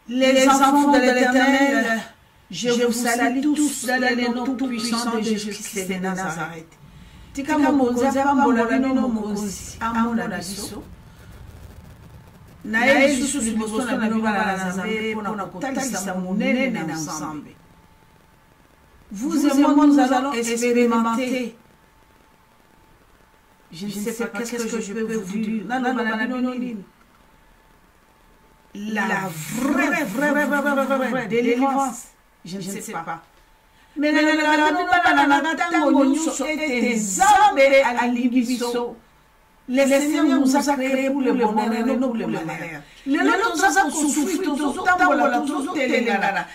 Les enfants de l'Éternel, je vous salue tous dans le nom tout-puissant de Jésus-Christ de Nazareth. Tika mokonzi apambola bino mokonzi amona biso. Na lisusu liboso na bino bana na Nzambe mpona kotalisa monene na Nzambe. Vous et moi, nous allons expérimenter. Je ne sais pas qu'est-ce que je peux vous dire. La vraie délivrance. Je ne sais pas. Mais le Seigneur nous a créés pour le bonheur et non pour le malheur. Le nous avons souffert,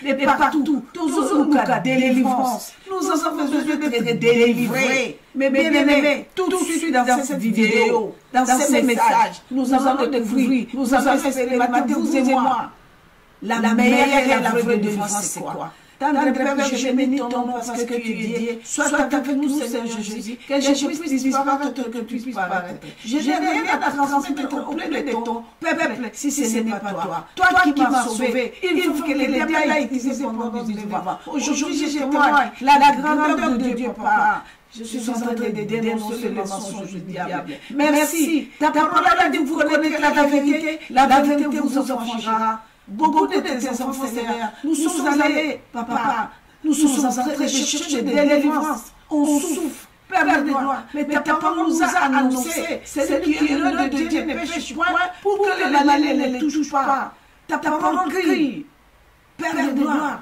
et partout, toujours nous avons délivrance. Nous avons besoin d'être délivrés. Mais bien aimés, tout de suite dans cette vidéo, dans ces messages, nous allons découvrir, nous allons expérimenter, vous et moi. La meilleure et la vraie délivrance, c'est quoi? Tendre Père, je bénis ton nom parce que tu es Dieu. Sois avec nous, Seigneur Jésus, que je puisse disparaître, que tu puisses paraître. Je n'ai rien à transmettre auprès de ton peuple si ce n'est pas toi. Toi qui m'as sauvé, il faut que les diables aient utilisé pendant nos vivants. Aujourd'hui, je témoigne la grandeur de Dieu, Papa. Je suis en train de dénoncer le mensonge du diable. Merci. Ta parole a dit vous connaître la vérité vous affranchira. Beaucoup de tes enfants, Seigneur, nous sommes allés, Papa, nous sommes en train de chercher des délivrances. On souffre, Père de gloire, mais ta parole nous a annoncé, celui qui est l'un de Dieu ne pêche point pour que le malin ne les touche pas. Ta parole crie, Père de gloire,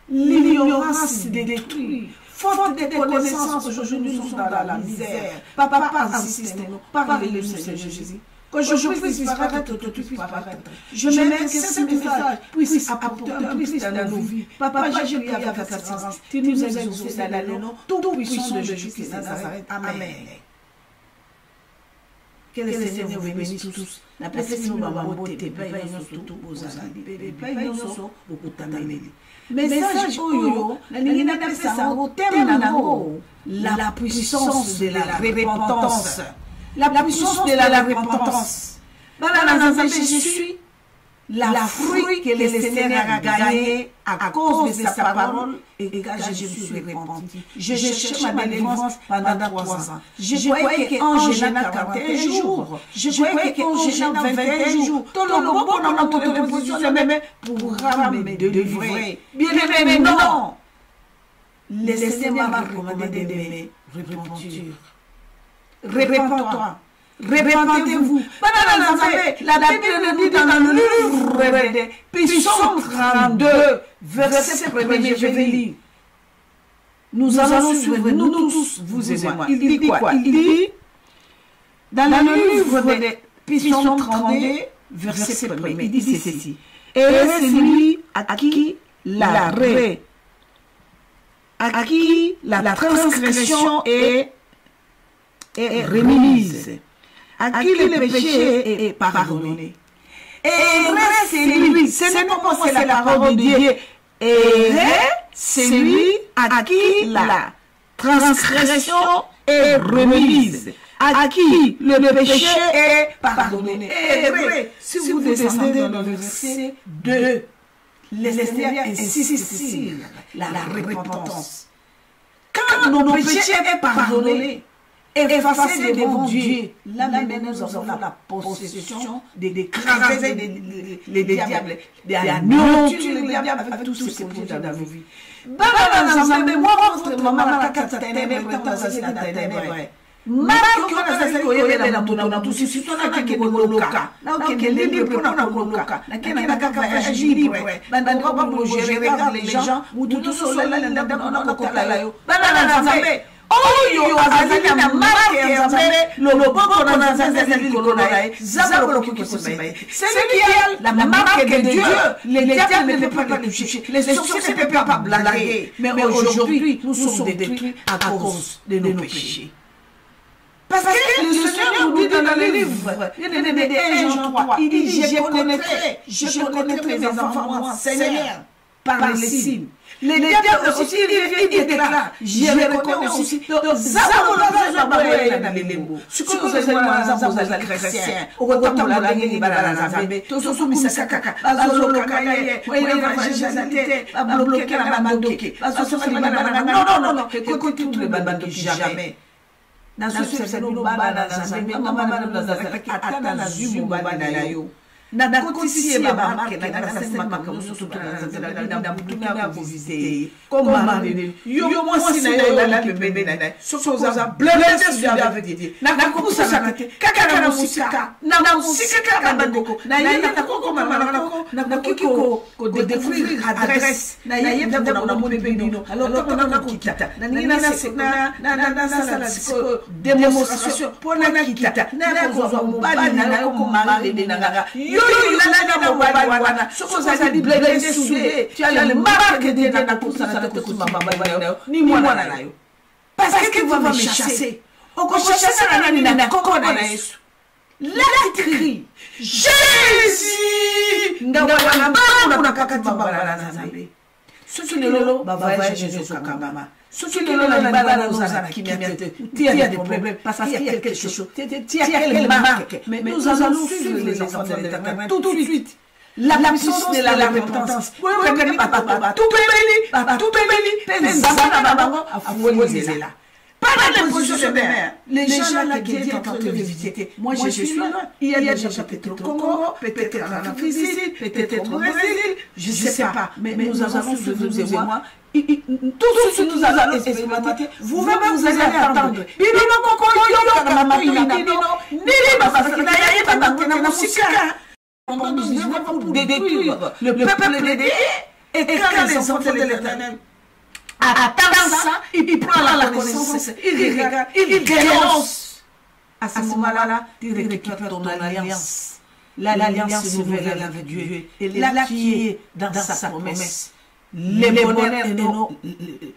l'ignorance détruit. Faute de connaissances, aujourd'hui nous sommes dans la misère. Papa, assiste-nous, parle-nous, Seigneur Jésus. Que je puisse disparaître, que tu puisses apparaître. Je mets que ce message puisse apporter un plus dans nos vies. Papa, je prie avec assurance. Tu nous as exaucés dans le nom tout-puissant de Jésus-Christ de Nazareth. Amen. Que le Seigneur vous bénisse tous. La paix nous va beauté, paye-nous tout aux amis, paye-nous beaucoup de message oyo, la puissance de la repentance. La puissance de la repentance. Je suis la fruit que le Seigneur a gagné à cause de sa parole et quand je me suis repenti. Je cherchais ma délivrance pendant 3 ans. Je croyais qu'en jeûnant 41 jours, je croyais qu'en jeûnant 21 jours, tout le monde dans notre position pourra me délivrer. Bien aimé, non. Le Seigneur m'a recommandé de m'aimer repentir. Répands-toi. Répentez-vous. La Bible nous dit dans le livre de Psaume 32, verset 1er, je vais lire. Nous allons suivre, nous tous, vous et moi. Il dit quoi? Il dit, dans le livre de Psaume 32, verset 1er, il dit ceci. Et celui à qui la transgression est remise, à qui le péché est pardonné. Et c'est lui, ce n'est pas moi, c'est la parole de Dieu. Et c'est lui à qui la transgression est remise, à qui le péché est pardonné. Et vrai, si vous descendez dans le verset 2, le Seigneur insiste sur la repentance. Quand nos péchés sont pardonnés, effacés devant Dieu, là maintenant nous avons la possession d'écraser les diables, d'anéantir les diables avec tout ce qui est produit dans nos vies. Moi, votre maman, la carte ténèbre, Marco na koyele na mutona tusisito na kekoloka na okele libre na koloka na kena kaka agir libre banda ko ba gérer les gens mututo solela na kokala yo bana na nzambe oyo azali na marque ya nzambe loboko na nzambe likolona ye zaba ko kisibaye c'est qui a la marque de Dieu. Les diables ne peuvent pas le toucher, les sorciers ne peuvent pas blaguer, mais aujourd'hui nous sommes détruits à cause de nos péchés. Parce que le Seigneur nous dit dans le livre, il dit 1 Jean 3, il dit je connaîtrai mes enfants, moi, Seigneur, par les signes. Les diables aussi, ils déclarent. Je reconnais aussi. Ce que vous avez dit, chrétiens, au temps de la guerre, tout ce qui s'est non, écoute tout le bandoki jamais. Dans ce sens, nous na kotisi ba marque na na sema makamusu na mutuna visiter comme yo mwasi na yo la bébé na sokoza blende sur la vedie na kusa kaka na musika kabandeko na yenda koko mama na kiko ko découvrir adresse na yenda na mone bendino alors na kita na nina na sala démonstration pour na kita na ko zo mobali na ko mari na yo tu as les marques de la course à la tête ni moi parce que vous me chasser. Au coin chasser la nana coco na Yesu. Là qui crie Jésus. Ndawala na kakati baba na zambe. Soki lelo baba Jésus kambama. Soki lelo na baba na kimia. Tu as des problèmes parce qu'il y a quelque chose. Tu as quelle marque. Mais nous allons suivre les enfants de l'Éternel tout de suite. La puissance de la repentance. Tout béni, pas les positions de mer. Les gens là qui étaient en train de visiter. Moi, je suis là. Il y a des gens peut-être au Congo, peut-être en Afrique, peut-être au Brésil. Je ne sais pas. Mais nous allons suivre, vous et moi. Tout ce que nous allons expérimenter, vous-même vous allez attendre. Pour détruire le peuple de Dieu. Et quand les enfants de l'Éternel attendent ça, il prend la connaissance, il regarde, il dénonce. À ce moment-là, tu récupères ton alliance. L'alliance nouvelle avec Dieu. Et là qui est dans sa promesse. Les bonheurs et non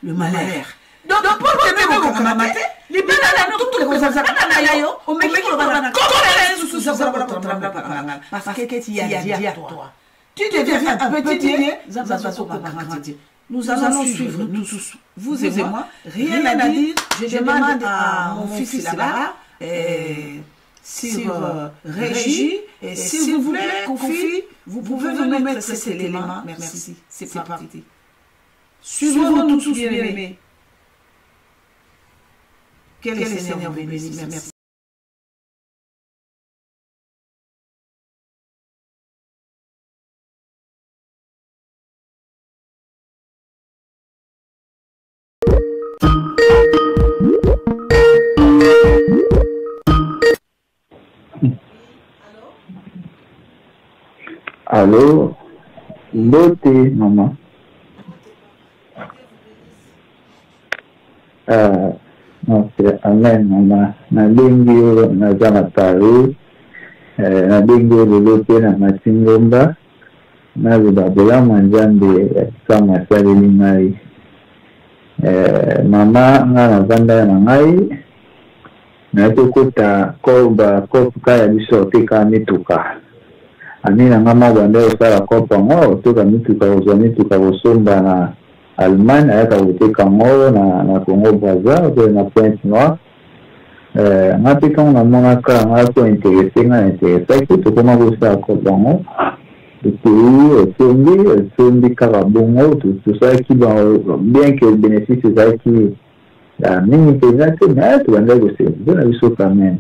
le malheur. Donc, pour te mettre au Kamamate, les bananes, toutes les choses, on met les bananes, parce que tu as dit à toi. Tu deviens un petit Dieu, nous allons suivre, nous tous, vous et moi, rien à dire. Je demande à mon fils là-bas, sur Régie, et si vous voulez, confie, vous pouvez nous mettre cet élément. Merci, c'est parti. Suivons-nous tous, bien-aimés. Quel est le Seigneur béni, merci. Allô, beauté, maman. Amen, maman. Na bengi na zama Paris, na bengi lolote na Matingomba, na zibabola manjambe kama sali ngai. Mama na vanda na ngai, na kokota kopuka ya biso teka mituka. Amina mama bande osala kopa ngo toka mituka ozamituka osomba na Allemagne ayaka koteka ngo na Congo Brazza na Pointe Noire. Ngapi quand na monaka ngako intéressé to koma kosala kopa ngo. Et puis karabongo tout ça qui bien que le bénéfice est qui la mini pesante mais tu vas le c'est bon aviso quand même.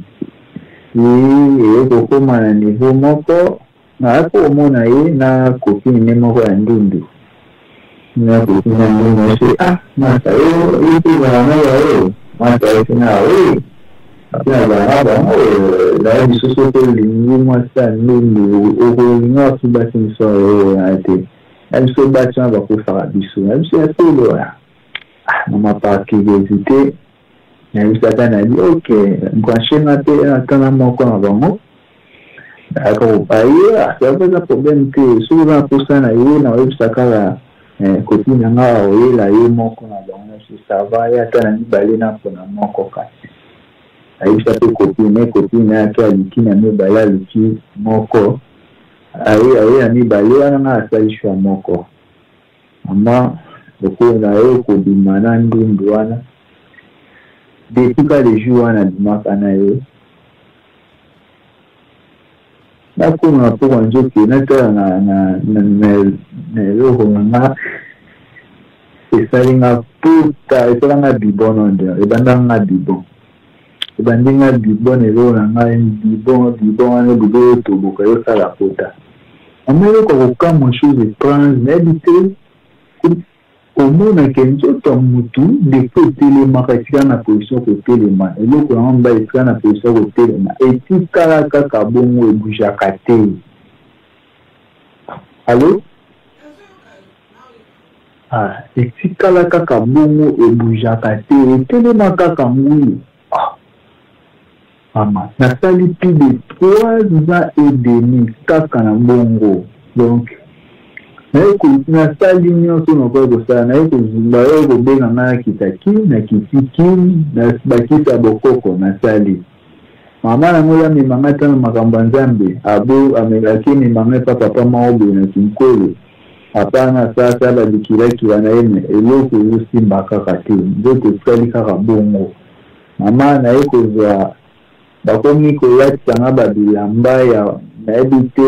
Et kokoma na niveau moko na ko mona ye na kopini memo ya ndundu na kopini na se mata yo ipi bana yo mata yo na we apia bana la bisoso to lingi mo sa ndundu o ko linga ki basi so ate elle se battu ba ko fara biso elle se solo ya mama pa ki visiter na visiter na dit OK kwa chena te na kana moko na bango. D'accord, ça pose un problème que souvent pour ça na yé na websakala copine nga oye la yé moko na bango ça va ya tana ni balena pona moko kasi ayi ça peut copine ya ka likina no bala liki moko ayi ami balena nga asali shwa moko ama okona yo kobima na ndundu wana depuis ka le jour wana bimaka na yo nakoma mpo nzoki natala na eloko nanga esalinga puta esalanga bibon onde ebandanga bibon ebandinga bibon eloko na ngai bibon wana bibo oyo toboka yosala puta ameloko kokama chose étrange nayebi te omonake nzoto ya mutu ndeko etelemaka etika na position kotelema eloko yango mba etika na position kotelema etikala kaka bongo ebujaka te alo etikala kaka bongo ebujaka te etelema kaka ngulu mama nasali plus de 3 ans et demi kaka na bongo donc nasali nyonso nakoki kosala naye kozumba oyo kobenga ngai na kitaki na kitiki na bakisi ya bokoko nasali mama nango yamemanga tana makambo ya nzambe amelaki ememanga epa papa moko boye na kinkolo apana sasa babikilakila na ye me eloko ezosimba kaka te nzoto esali kaka bongo mama naye kozwa bakomi koyatisanga babilamba ya nayebi te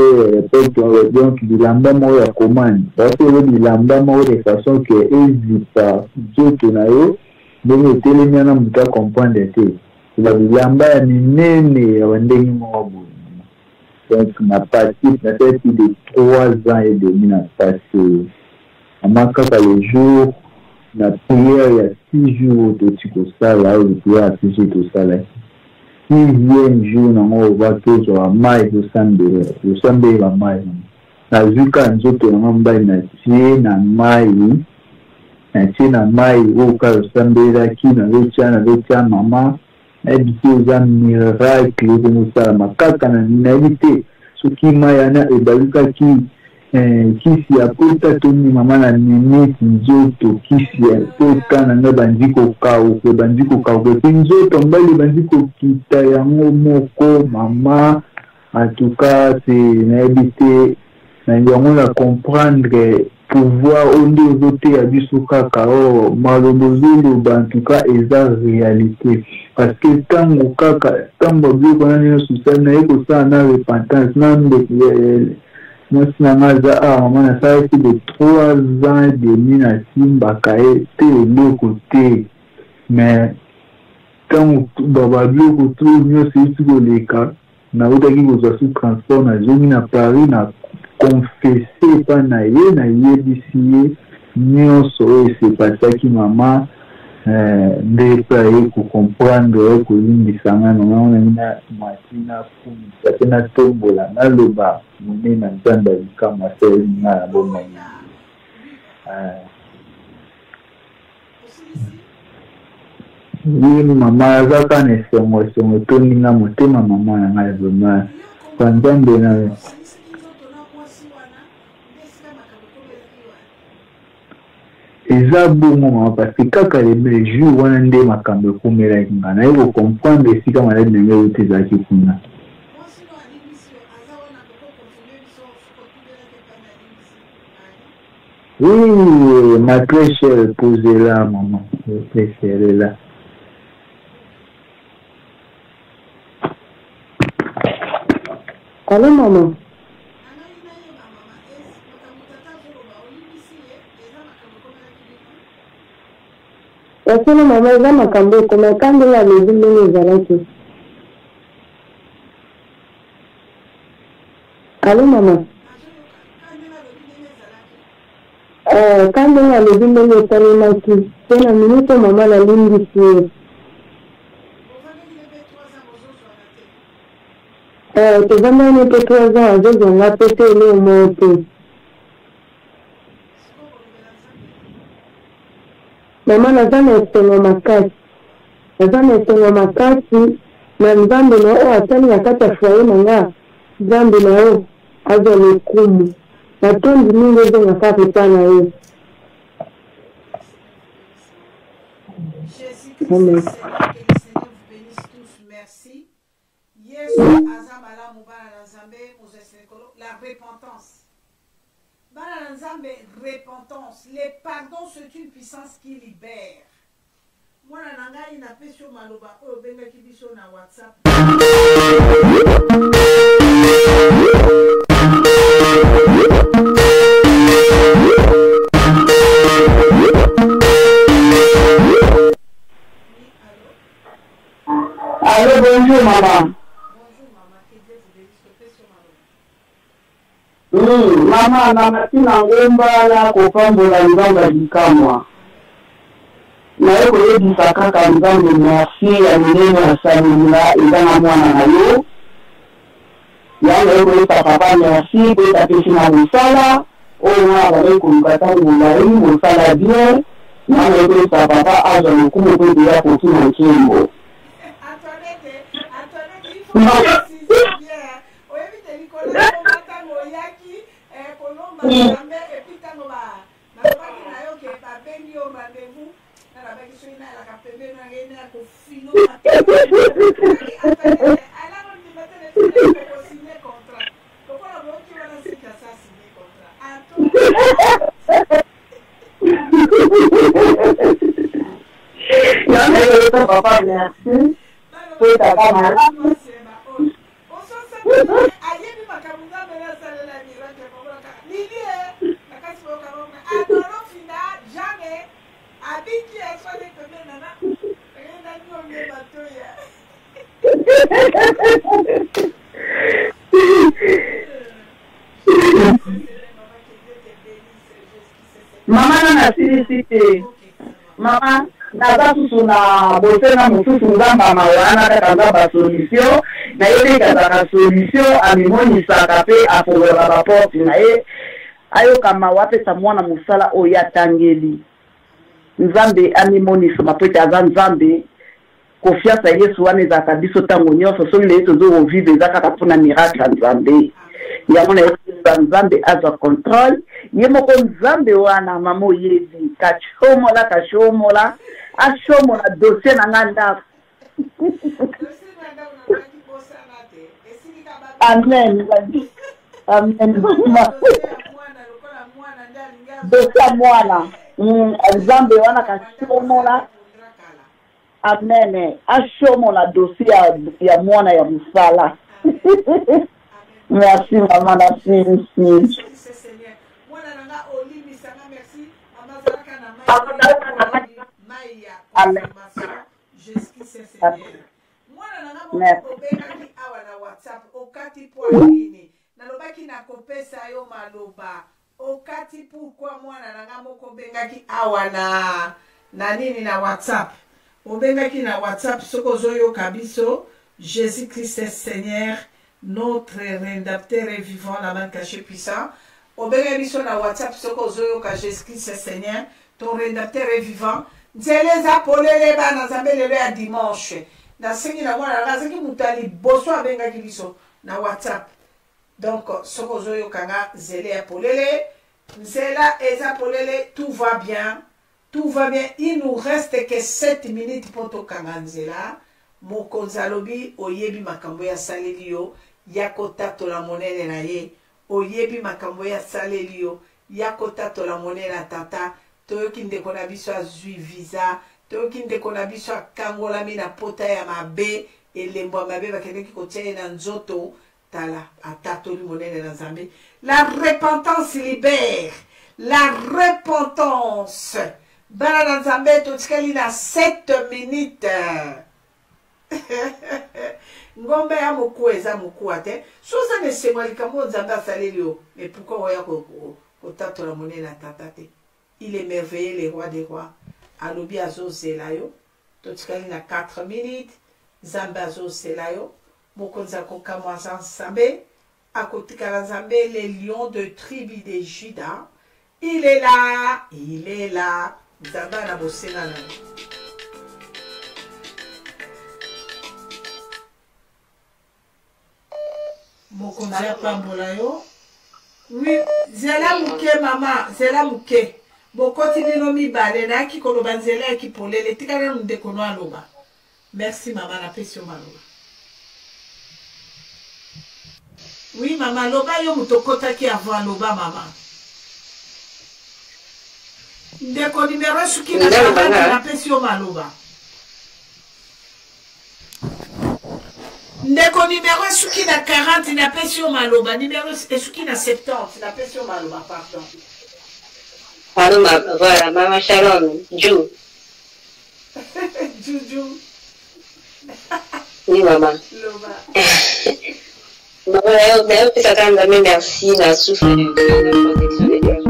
donc bilamba moko ya commande basolo bilamba moko de façon ke ezipa nzoto na yo ndenge etelemi wana moto acomprendre te babilamba ya minene ya bandenge moko boye donc na partie nasali plus de 3 ans et demi na passé ama kaka le jour na prière ya 6 jours toti kosala oyo prière ya 6 jours tosala 6e jour nango batozwa mai tosambela mai nazuka nzoto nango mbai natie na mai oyo ka osambelaki nazotia mama nayebi te eza miracle ekomosalama kaka nayebi te soki mai wana ebalukaki kisi ya pota toni mama na miniti nzoto kisi ya pota na ngai bandi kokauka epe nzoto mbali bandi kokita yango moko mama atuka se nayebi te na yango na comprendre pouvoir onde ozoteya biso kaka o maloba ozoloba antuka eza réalité parce que ntango babiloko nani nyonso osali naye kosala na repentance mwasi na nga aza mama nasalaki de 3 ans et demi nasimbaka ye te eloko te mais ntango babiloko to nyonso euti koleka nautaki kozwa su transport nazongi na Paris na confesse epa na ye nayebisi ye nyonso oyo esepasaki mama nde epe aye kocomprendre oyo kolimbisanga nongaonangi na mati na kumisa pe natombola naloba monene na nzambe ya likambo asaelinga na bomoi ye mama azaka na esongo toninga motema mama na ngai vraimen kwa nzambe na eza bongo mama parce que kaka le jour wana nde makambo ekomelaki nga naye kocomprendre esika maladi na ngai oyo ezalaki kuna oui ma très chère épouse est là maman très chère est là allô maman Wasana mama eza makambo ekoma kandi nga lezi ndenge ezalaki. Allô mama? Kandi nga lezi ndenge etalemaki mpe na minute mama nalimbisi ye. Tozambani mpe 3 ans azozonga mpe te ele omoo te. Mama naza na esengo makasi na nzambe na oyo atali na kati ya foyer na nga nzambe na oyo azwa lokumu natondi mingi ezonga kaka epa na ye. Amen. La repentance. Bana Nzambe, repentance. Les pardons, c'est une puissance qui libère. Moi, il n'a pas sur Maloba, au Benga qui sur WhatsApp. Allô, bonjour maman. Bonjour maman, que Dieu vous bénisse, que paix sur Maloba. Mama na matina ngomba la kopambola Nzambe likamwa. Na yo koyebisa kaka Nzambe merci ya minene asalimila eza na mwana na yo. Yango yo koyebisa papa merci po etapesi na mosala oyo mwana bazali koluka ntango molai mosala bien. Yango yo koyebisa papa azwa lokumu po edeya kokima nkembo. Antoinette, il faut préciser bien. Au évite l'école, on yaki, kolomba Nzambe et puis tango ba. Na baki na yo ke ba bengi au rendez-vous. Na la baki soina la kapembe na ngene ko fino matin. Ala on dit matin les ko signer contrat. Donc on a besoin qui va signer ça signer contrat. Antoinette. Papa merci. Oui, papa, madame. Maman, on a félicité. Maman. Naza susu na bosena mususu ngamba mawana kaka ngamba solution na yele kaka solution amimonisaka pe afongola baporte na ye ayoka mawapesa mwana musala oyo atangeli Nzambe amimonisa mapwete aza Nzambe confiance ya Yesu wana ezaka biso ntango nyonso soki leye tozokovivre eza kaka mpona miracle ya Nzambe yango na yesu Nzambe azwa contrôle ye moko Nzambe wana mama oyebi kashomola ashomola dossier na nga ndako. Amen. Amen. Dossier mwana Nzambe wana kashomola. Amen. Ashomola dossier ya mwana ya musala. Merci maman, merci. Amen. Nalobaki na kopesa yo maloba okati pourquoi mwana nanga moko bengaki awa na nini na WhatsApp obengaki na WhatsApp soko zoyo kabiso Jésus Christ est Seigneur notre rédempteur et vivant la main cachée puissant obengaki biso na WhatsApp soko zoyo ka Jésus Christ est Seigneur ton rédempteur est vivant nzele za polele bana Nzambe lelo ya dimanche na sengi na mwana nanga sengi mutali boso abengaki biso na WhatsApp. Donc, Sokozo Yokanga, Zélé Apolele, Zéla Eza Polele, tout va bien. Tout va bien. Il nous reste que 7 minutes pour Tokanga Zéla. Moko Zalobi, Oyebi Makamboya Salelio, Yakota Tola Monene na ye, Oyebi Makamboya Salelio, Yakota Tola Monene na tata, Toyokinde Konabiso a Zui Visa, Toyokinde Konabiso a Kangola Mina Pota ya Mabe, et Lembo Mabe Bakeneki Kotiye na Nzoto. La repentance libère. La repentance. Bana Nzambe totikali na 7 minutes. Ngombe ya moku eza moku ate. Soza ne semwalika mo Nzambe asaleli yo. Mais pourquoi oya kotato la monnaie na tatate? Il est merveilleux, le roi des rois. Alobi azo zelayo. Totikali na 4 minutes. Nzambe azo zelayo. Mokonza kokamwaza Nzambe, akotikala Nzambe, les lions de tribu de Juda. Il est là, il est là. Nzambe na bosena na. Mokonza pambola yo. Oui, zela muke mama, zela muke. Bokoti nino mibale na ki koloba nzela ki polele tikala ndeko no aloba. Merci maman, la pression maloba. Oui, maman, loba yo mutokota ki avant loba, maman. Ndeko numéro suki na 40 na pesi o maloba. Ndeko numéro suki na 40 na pesi o maloba. Numéro suki na 70 na pesi o maloba, pardon. Allô, voilà, maman Shalom, Jou. Juju. Oui, maman. Loba. Maman, d'ailleurs, ça quand même merci, la souffle de Dieu, la protection de Dieu,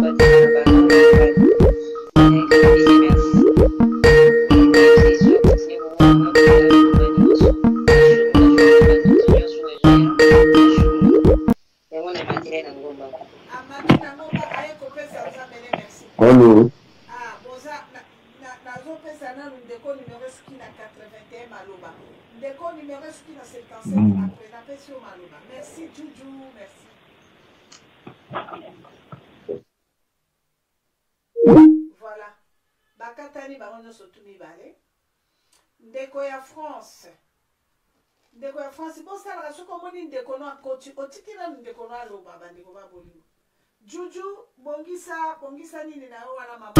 Hello. Ah, boza na zo pesa na ndeko numéro suki na 81 maloba. Ndeko numéro suki na 77 après na pesi o maloba. Merci Juju, merci. Voilà. Bakatani bango nyonso tumi bale. Ndeko ya France. Ndeko ya France, bon ça la soko moni ndeko no akoti otikina ndeko no aloba bandeko ba bolimo. Juju bongisa nini na yo wana mama.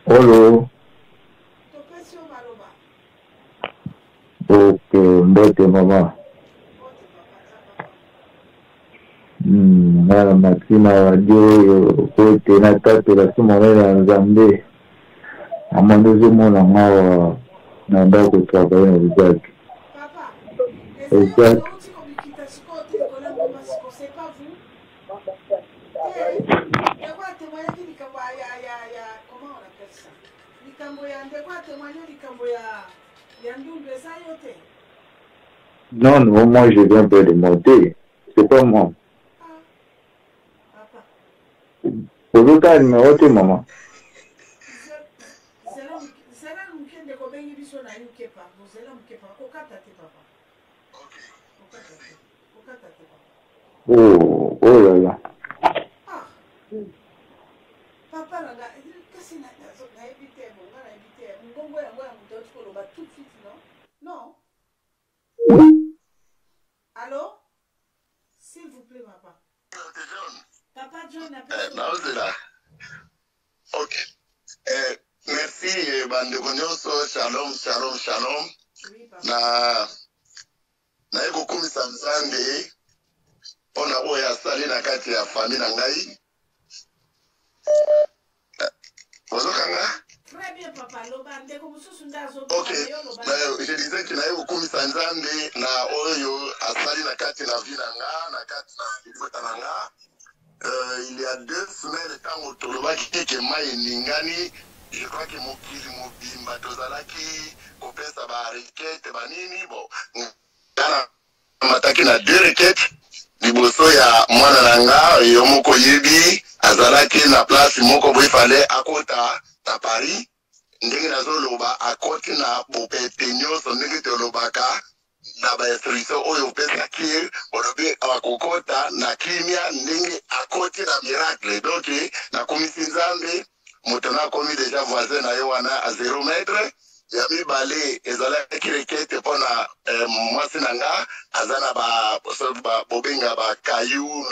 Hello. Topesio maloba. Ok, mbote mama. Mwana makina wadio kote na tatu la suma wena nzambe. Amandozo mona ngawa na ndako travailler na Isaac. Papa, Isaac. Non, non, moi je viens de monter. C'est pas moi. Pour le cas, numéro de maman. Oh, oh là là. Papa, qu'est-ce que tu as évité? Tout de suite, non? Non. Allô? S'il vous plaît, papa. Papa John a pas. Ok. Merci, Bandeko Nyonso. Shalom, shalom, shalom. Oui, papa. Na eko kumisa nzambe pona oyo asali na kati ya famille na ngai. Ozokanga? Très bien, papa. Ok. Je disais que na eko kumisa nzambe na oyo asali na kati na vie na nga, na kati na libota na nga. Il y a 2 semaines, tant que je mai ningani, je crois que mokili mobimba tozalaki kopesa ba requête banini bon ngana mataki na 2 requêtes liboso ya mwana nanga yo moko yebi azalaki na place moko bo ifale akota na Paris ndenge nazoloba akoti na bopete nyonso ndenge tolobaka na ba instruction oyo pesa ki olobi akokota na kimia ndenge akoti na miracle donc na komisi nzambe moto na komi déjà voisin na yo wana à 0 mètre ya mibale ezalaki requête pona mwasi na nga azana ba bobenga ba kayu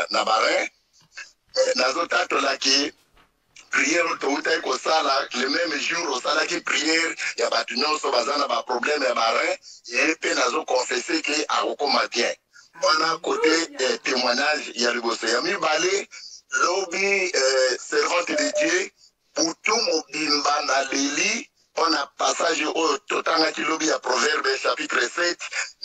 na barin nazotatola-ki prière touta ekosala le même jour osalaki prière ya bato nyonso baza na baproblème ya barin ye mpe nazokonfese ke akokoma bien wana kote témoignage ya liboso ya mibale lobi servante de Dieu butu mobimba na leli mpona passage oyo totangaki lobi ya proverbe chapitre 7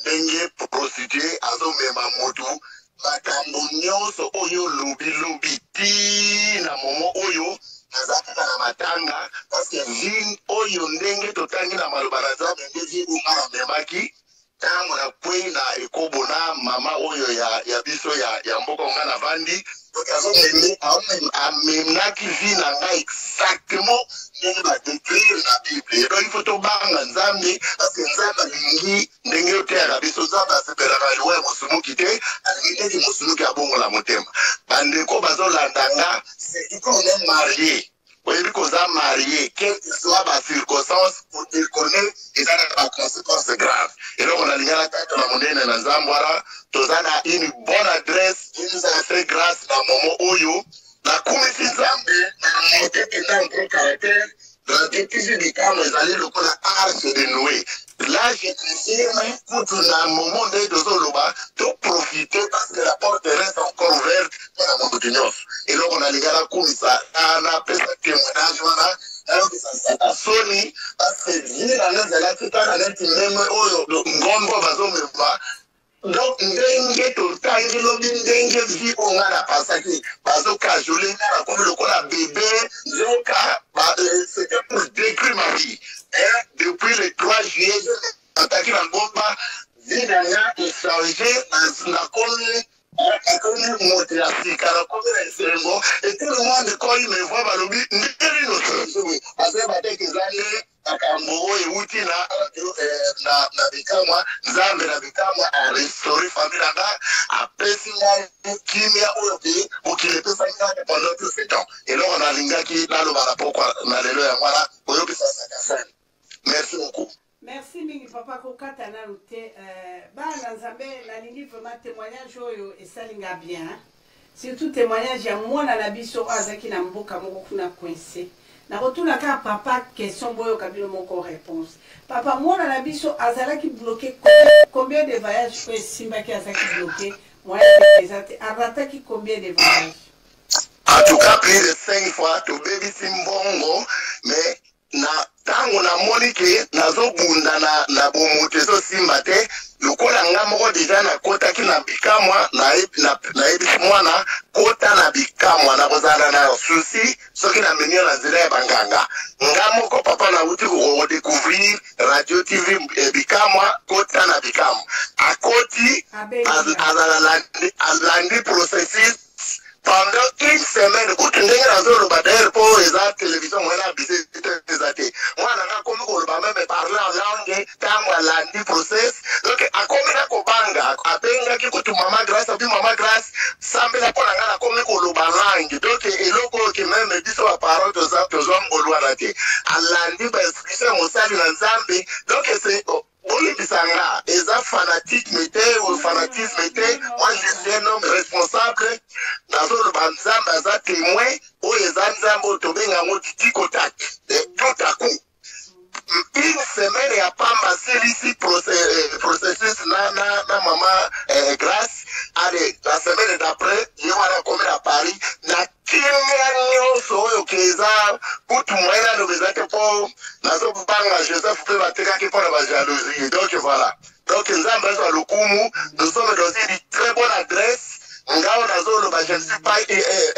ndenge prostitue azomema motu makambo nyonso oyo lobi ti na momo oyo nazakaka na matanga parce que vie oyo ndenge totangi na maloba na Nzambe nde vie unga amemaki ntango na kwei na ekobona mama oyo ya biso ya mboka nga na vandi amenaki vie na ngai exactement ndenge badécrire na Bible donc il faut tobanga Nzambe parce que Nzambe alingi ndenge oteyaka biso Nzambe asepelaka liwa ya mosumuki te alingi ete mosumuki abongola motema bandeko bazolanda nga c'est qu'on est marié oyebi koza marié, quelle que soit ma circonstance, il connaît eza na conséquences graves. Et donc on a ligné la tête na monene na Zambwara, tozana une bonne adresse, il nous a fait grâce na momo oyo, na kumisi Nzambe, na monté étant un gros caractère, dans des petits médicaments, ils allaient le la arche de Noé. Là, je confirme que dans un moment de Zoloba, de profiter parce que la porte reste encore ouverte pour la montagne. Et donc, on a les gars là, comme ça, on a fait ce témoignage, voilà, alors que ça a sonné, parce que viens dans les là, tout à l'heure, même, oh, le grand bateau me va. Donc, ndenge totangi lobi ndenge vi onga na pasaki bazo kajole na comme le kola bébé zoka c'était pour décrire ma vie. Et depuis le 3 juillet attaqué la bomba vidania et changé na comme motivation car comme c'est bon et tout le monde quand il me voit balobi ndeli no parce que ezali akambo euti na bikamwa Nzambe na bikamwa a restaurer famille là apesi na kimia oyo pe okilepesa ngaka pendant tout ce temps et là on a lingaki là le barapokwa na lelo ya mwana oyo bisa sana. Merci beaucoup. Merci mingi papa kokata na lute bana Nzambe na lingi vraiment témoignage oyo esalinga bien surtout témoignage ya mwana na biso azaki na mboka moko kuna coincé. Na retourne à papa question boyo kabilo moko réponse. Papa mwana na biso azalaki bloqué combien de voyages que Simba qui azalaki bloqué moi arataki combien de voyages? En tout cas plus de 5 fois to baby Simbongo mais na tango na monike nazo bunda na bomotezo Simba te lokola nga moko deja na kota ki na bikamwa na ebisi mwana kota na bikamwa na kozala na souci soki na menio na nzela ya banganga nga moko papa na uti ko découvrir radio TV bikamwa kota na bikamwa akoti azala landi processus pendant une semaine, quand tu es dans le bataille pour les télévisions, on a visité des athées. Moi, on a comme on va même parler en langue, quand on a dit process. Donc, à comme la copanga, à peine que tu maman grâce, à puis maman grâce, sans bien qu'on a comme on va langue. Donc, et l'autre qui même dit sur la parole de ça, que j'aime au loin d'athée. À lundi, ben, c'est mon salut dans Zambie. Donc, c'est. Oui, bisanga, les fanatiques mettaient ou fanatisme mettaient, moi je suis un homme responsable, dans le banzam, dans un témoin, où les anzambo tombent en mode dicotac, tout à coup. Une semaine, il n'y a pas massé ici processus, na maman grâce. Allez, la semaine d'après, il y a comme à Paris, na kimia so okeza kutu mwana no bezate po nazo banga Joseph pe bateka ki pour la jalousie. Donc voilà. Donc Nzambe zo lokumu, nous sommes dans une très bonne adresse. Ngao nazo le je ne suis pas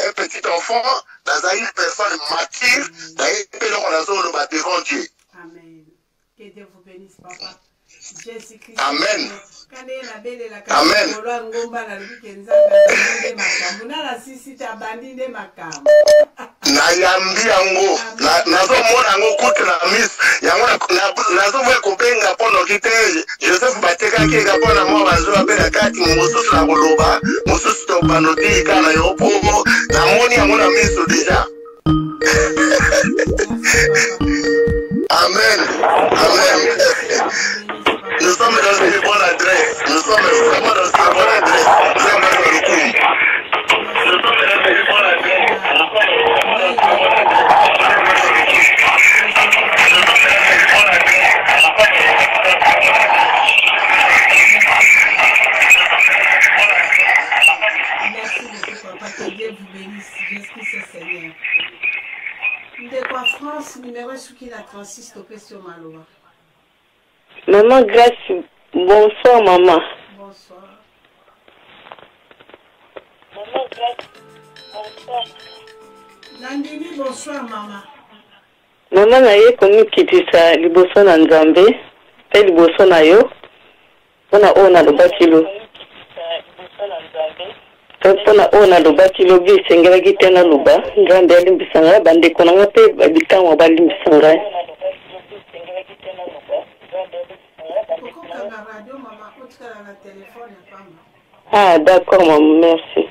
un petit enfant, dans une personne mature, dans un nazo le devant Dieu. Amen. Que Dieu vous bénisse papa. Jésus-Christ. Amen. Amen. Nayambia ngo nazomona ngo kuti na miss yango nazomwe kubenga pono kite Joseph bateka kega pona mo bazo apela kati mususu na koloba mususu to panoti kana yopo na moni yango na miss déjà. Amen. Amen. Nous sommes dans une bonne adresse. Nous sommes vraiment dans une bonne adresse. Nous sommes dans le coup. Nous sommes dans une bonne adresse. Merci beaucoup, papa. Que Dieu vous bénisse. Jésus-Christ est Seigneur. De quoi France, numéro qui la 36 stoppé sur Maloa. Maman Grace, bonsoir maman. Bonsoir. Maman Grace, bonsoir. Nandini, bonsoir maman. Maman na ye komi kitisa liboso na Nzambe, pe liboso na yo. Pona ona do bakilo. Pona ona do bakilo bi sengela gitena luba, Nzambe alimbisanga bande konanga pe babikangwa balimbisanga. Ah d'accord maman, merci.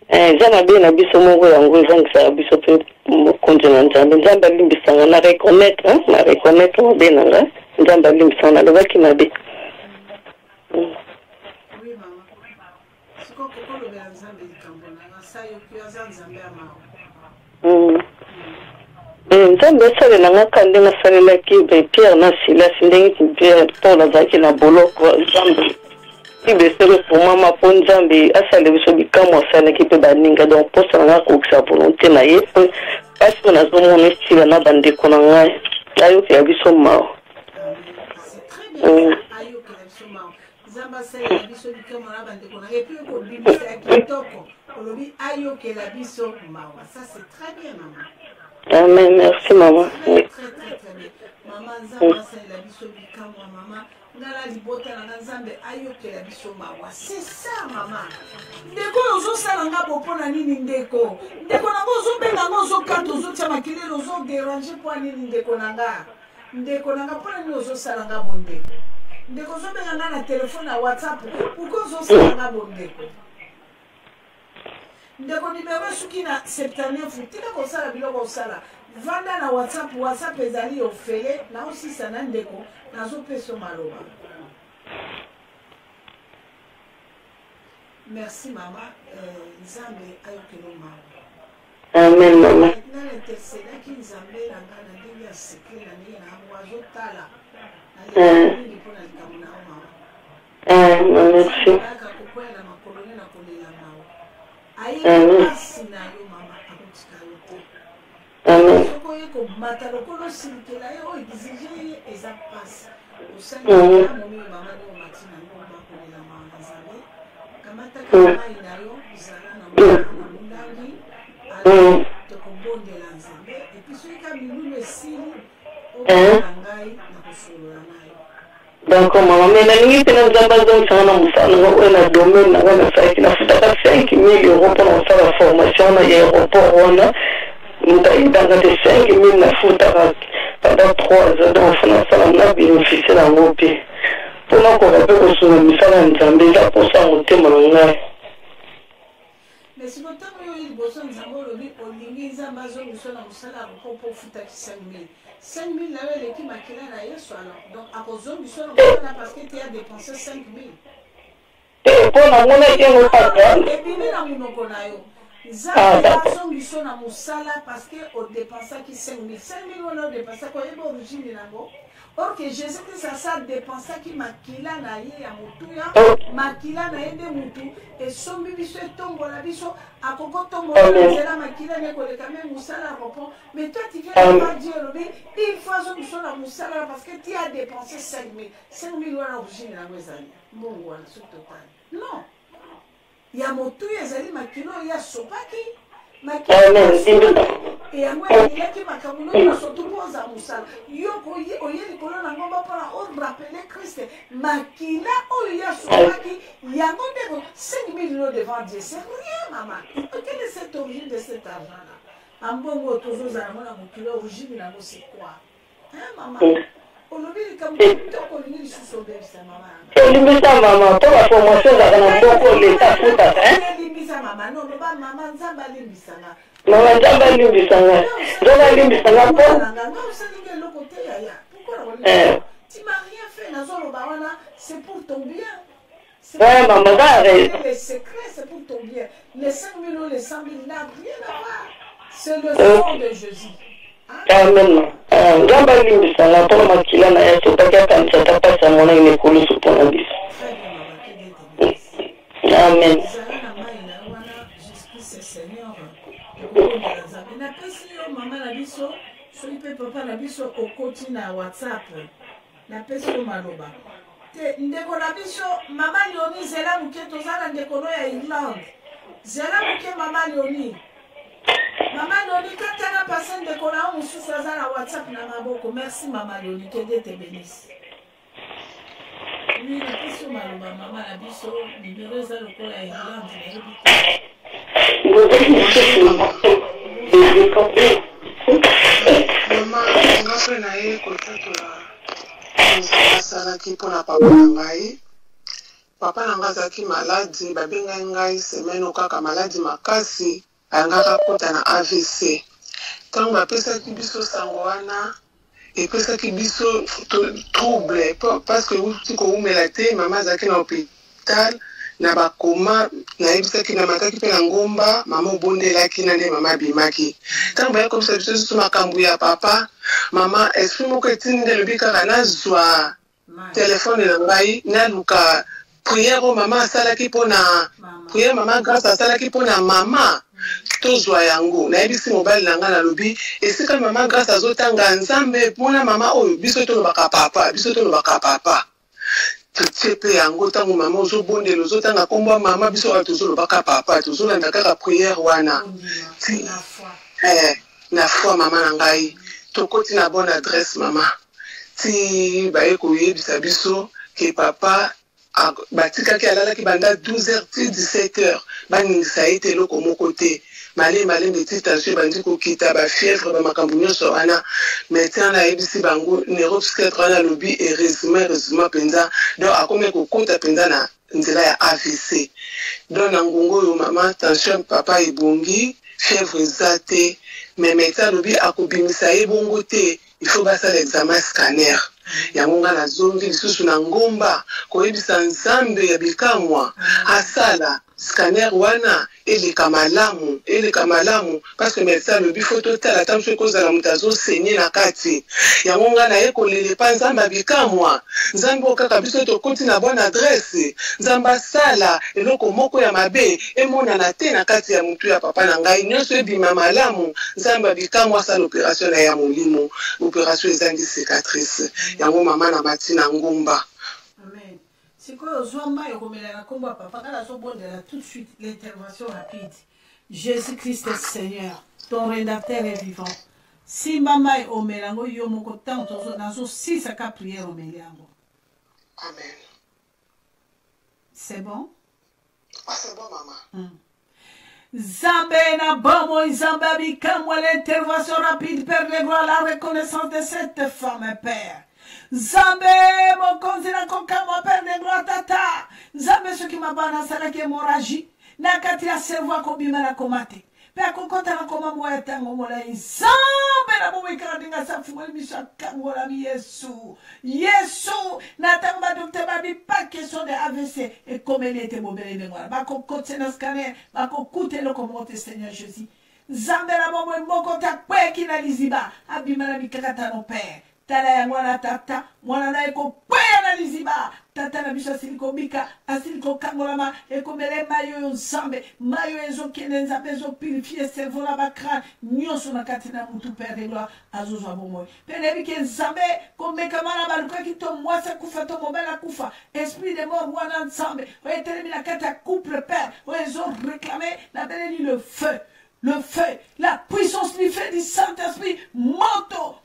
Jana bien na biso moko yango ezangisa biso pe mokonzi na nzambe nzambe alimbisanga na reconnaître mabe na nga nzambe alimbisanga nalobaki mabe. Nzambe asalela nga kande nasalelaki Pierre na Silas ndenge Pierre Paul azalaki na boloko nzambe ibesere pour mama po nzambe asala biso bikamwa asalaki mpe baninga donc mposa na nga kokisa volonté na ye mpe kasi mpo nazomona estila na bandeko na ngai ayokela biso mawa. Amen, merci maman. Maman Nzamba la biso bikamwa maman ngala libota na Nzambe ayokela biso mawa. C'est ça maman. Ndeko ozo sala nga bopona nini ndeko? Ndeko na ozo benga ozo kato ozo tia makilele ozo déranger pour nini ndeko nanga? Ndeko nanga pona ni ozo sala nga bondeko. Ndeko ozo benga nga na téléphone na WhatsApp pourquoi ozo sala nga bondeko? Ndeko numéro suki na 79 tika ko sala biloko osala. Vanda na WhatsApp ezali ofele na osisa na ndeko nazo peso maloba. Merci mama, Nzambe ayokelo mama. Amen mama. Na intercede ki Nzambe la ngana ndenge ya secret na ndenge na mwazo tala. Na ndenge pona likamuna mama. Merci. Aka kukwela makoloni na kolela mama. Ayi pasi na yo mama akutika yote. Amen. Soko mata lokolo silikela yo exige eza passe. Osanga momi mama ni matina no makolela mama Nzambe. Kamata kama inayo izala na mundangi ala tokobondela Nzambe et puis soika milulu esili okangai na kosolola nayo. D'accord maman, mais nalingi pena Nzambe azongisanga na mosala nga oyo na domaine na nga nasalaki nafutaka 5 000 € mpona kosala formation na ya aéroport wana. Ndayidanga te 5 000 nafutaka pendant 3 ans donc fana sala na bénéficie na ngo mpe mpona koka mpe kosunga misala ya Nzambe eza mposa motema na ngai. Mais si votre temps est liboso Nzambe olobi olingi Nzambe azongiso na mosala mpo ofutaki 5 000. 5 000 nayo eleki makila na Yesu alors donc akozongiso na mosala parce que tu as dépensé 5 000. Mpona mona yango papa ebimi na monoko na yo. Nzambe azongiso na mosala parce que odépensaki 5 000. 5 000 wana odépensaki oyeba origine nango. Or que Jésus-Christ a dépensaki makila na ye ya motuya, makila na ye de mutu, et sombi biso etombola biso, akoko tombola nzela makila ne koleka me musala repos. Mais toi tu viens pas dire il faut azongiso na musala parce que tu as dépensé 5 000. 5 000 wana origine nango ezali. Mbongo wana sur total. Non. Ya motuya ezali makilo ya sopaki. Et à moi, il y a qui m'a camouflé surtout pour ça musala. Yo oyeli kolona ngomba para o rappeler Christ. Makila oya sopaki yango ndeko 5 000 € devant Dieu. C'est rien maman. Quelle est cette origine de cet argent là? Ambongo toujours za mona mukilo origine nango c'est quoi? Hein maman? Olobili kamuto ko lingi suso bebisa mama. Olimbisa mama pour la formation za kana boko leta futa hein? Olimbisa mama non no ba mama Nzambe alimbisa nga. Mama Nzambe alimbisa nga. Nzambe alimbisa nga po. Non ça lingi le côté ya. Pourquoi on tu m'as rien fait nazolo ba wana c'est pour ton bien. Ouais maman arrête. Les secrets c'est pour ton bien. Les 5 000 €, les 100 000 n'a rien à voir. C'est le sang de Jésus. Amen. Nzambe alimbisa nga mpona makila na ye totaki akanisa ata mpasi ya mona inekolusu mpona biso. Amen. Napesi yo mama na biso soki mpe papa na biso okoti na WhatsApp napesi yo maloba te ndeko na biso mama Leonie zela moke toza na ndeko no ya Irlande zela moke mama Leonie katana pase ndeko na yo mosusu aza na WhatsApp na maboko. Merci mama Leonie, que Dieu te bénisse. Oui, napesi yo maloba mama na biso numéro eza lokola ya Irlande nayebi mama nga mpe na ye kotatola asalaki mpona papa na ngai. Papa na ngai azalaki maladi babengai ngai semene kaka maladi makasi ayangaka kota na AVC. Tant bapesaki biso sango wana epesaki biso trouble parce que uti koumela te mama azalaki na hôpital na bakoma nayebisaki na makaki mpe na ngomba mama obondelaki na nde mama abimaki ntango bayekomisa biso lisusu makambo ya papa mama esprit moko etindi nde elobi kaka nazwa telefone na ngai naluka prière oyo mama asalaki mpona prière mama grâce asalaki mpona mama tozwa yango nayebisi mobali na ngai nalobi esika mama grâce azotanga nzambe mpona mama oyo biso tolobaka papa totie mpe yango ntango mama ozobondela ozotanga kombo ya mama biso wana tozolobaka papa tozolanda kaka prière wana na foi mama na ngai tokoti na bonne adresse mama ti baye koyebisa biso ke papa batikaki alalaki banda 12h ti 17h baningisa ye te eloko moko te malembe ti tension bandi kokita bafièvre bamakambo nyonso wana médecin nayebisi bango neuropsychiatre wana alobi heureusement mpenza donc akomi kokota mpenza na nzela ya AVC donc na ngongo oyo mama tension papa ebongi fièvre eza te mais médecin alobi akobimisa ye bongo te il faut basala examen scanner yango nga nazongi lisusu na ngomba koyebisa nzambe ya bikamwa asala scanner wana eleka malamu parce que médecin alobi fo totala ata mosu ekozala moto azosenye na kati yango nga naye kolelepa nzambe ya bikamwa nzambe oyo kaka biso tokoti na bonne adresse nzambe asala eloko moko ya mabe emonana te na kati ya motu ya papa na ngai nyonso ebima malamu nzambe ya bikamwa asala opération na ya molimo opération ezangi cicatrice yango mama na mati na ngomba. Amen. C'est quoi Ozwamba et Romela Komba papa quand la là tout de suite l'intervention rapide. Jésus-Christ est Seigneur, ton rédacteur est vivant. Si maman est au mélango yomoko tant nazo 6 à 4 prières au mélango. Amen. C'est bon? Ah c'est bon maman. Zambé na bomo Zamba bikamwa l'intervention rapide Père de gloire la reconnaissance de cette femme Père. Zambé mon konzina kokamo Père de gloire tata. Zambé ce qui m'a bana sala qui hémorragie na kati ya cerveau kobima na komate. Père kokota na koma moya tango mola Zambé na bomo ikradinga sa fuel misha kangola mi Yesu na tamba docteur babi pas question de AVC et comme elle était mobile de moi. Ba ko kote na scanner, ba ko koute le comment Seigneur Jésus. Zambé na bomo moko ta kwe kina liziba abima na mikata no Père. Tala ya mwana tata, mwana na eko kwea na liziba. Tata na bisha siliko bika, asiliko kangolama, eko mele mayo yon sambe, mayo ezo kene nzabe ezo purifiye servo la bakran, nyonso na katina mutu Père de gloire, azozo abomoy. Père bike nzambe, kome kamana baluka kito mwasa kufa to mobela kufa, esprit de mort wana nzambe, oye telemina kata couple Père, oye ezo réclamer, na beleni le feu. Le feu, la puissance du feu du Saint-Esprit, moto,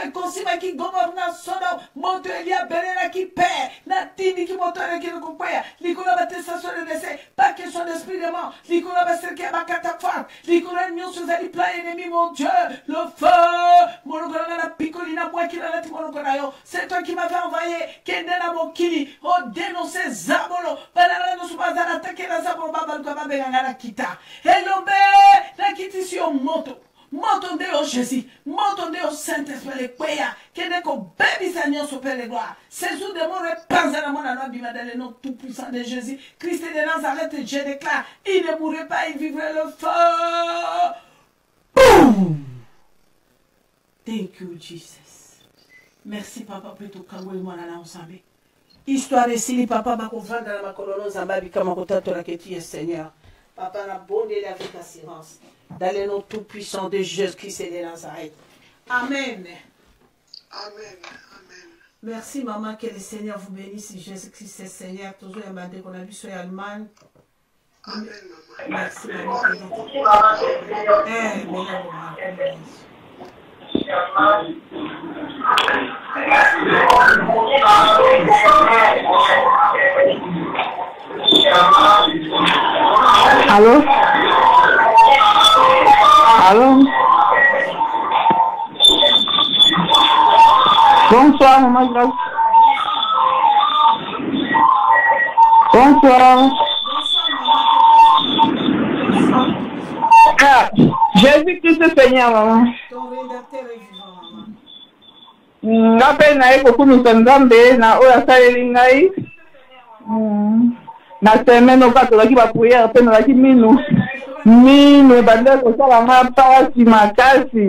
et consima qui gomorna sono, moto elia belena qui perd, natini qui moto qui le compaya, l'icône battestation de décès, pas question d'esprit de mort, l'icône basser qui a bakatafar, l'icône nyon sous ali plein ennemi, mon Dieu, le feu, monogona na picolina, moi qui l'a dit monogonayo, c'est toi qui m'avais envoyé, Kendena Mokili, oh dénoncer Zabolo, banana no subazana attaquer la Zabolo babal comme abengana kita. Elombe, la kitissio moto ndeo Jésus, moto ndeo Saint-Esprit, kwea, kene ko baby sanyo sopé les gloires. C'est sous des mots repenser à mon anneau bima dans le nom tout puissant de Jésus. Christ de Nazareth, je déclare, il ne mourrait pas, il vivrait le feu. Boom! Thank you, Jesus. Merci, papa, pour tout kangwe moi na ensemble. Histoire de Sili, papa, ma convaincre dans ma colonne, Zambabi, comme on t'a la que tu es Seigneur. Papa, la bonne et avec assurance. Dans le nom tout puissant de Jésus-Christ et de Nazareth. Amen. Amen. Merci, maman, que le Seigneur vous bénisse. Jésus-Christ est Seigneur. Toujours un bandé qu'on a vu sur l'Allemagne. Amen, maman. Merci, maman. Allô? Allô? Bonsoir, maman Grace. Bonsoir. Ah, Jésus-Christ Seigneur, maman. Ton rédacteur est vivant, maman. Ngape na eko kumisa nzambe na oyo asaleli ngai na semaine okatolaki bapriere mpe nalaki minu ebandeli kosala nga mpasi makasi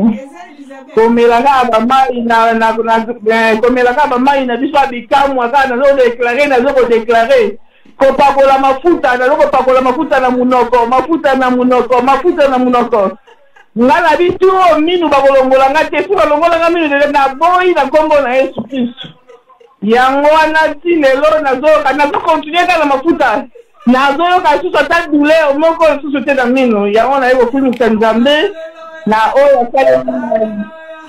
komelaka bamai na biso ya bikamwa kaka nazokodeklare kopakola mafuta nazokopakola mafuta na munoko nga na bitu minu bakolongola nga te fu balongola nga minu lelo naboyi na kombo na Yesu Kristo yango wana ti lelo nazokontinue kaka na mafuta nazoyoka lisusu ata douleur moko lisusu te na minu yango naye kokumisa nzambe na oyo asali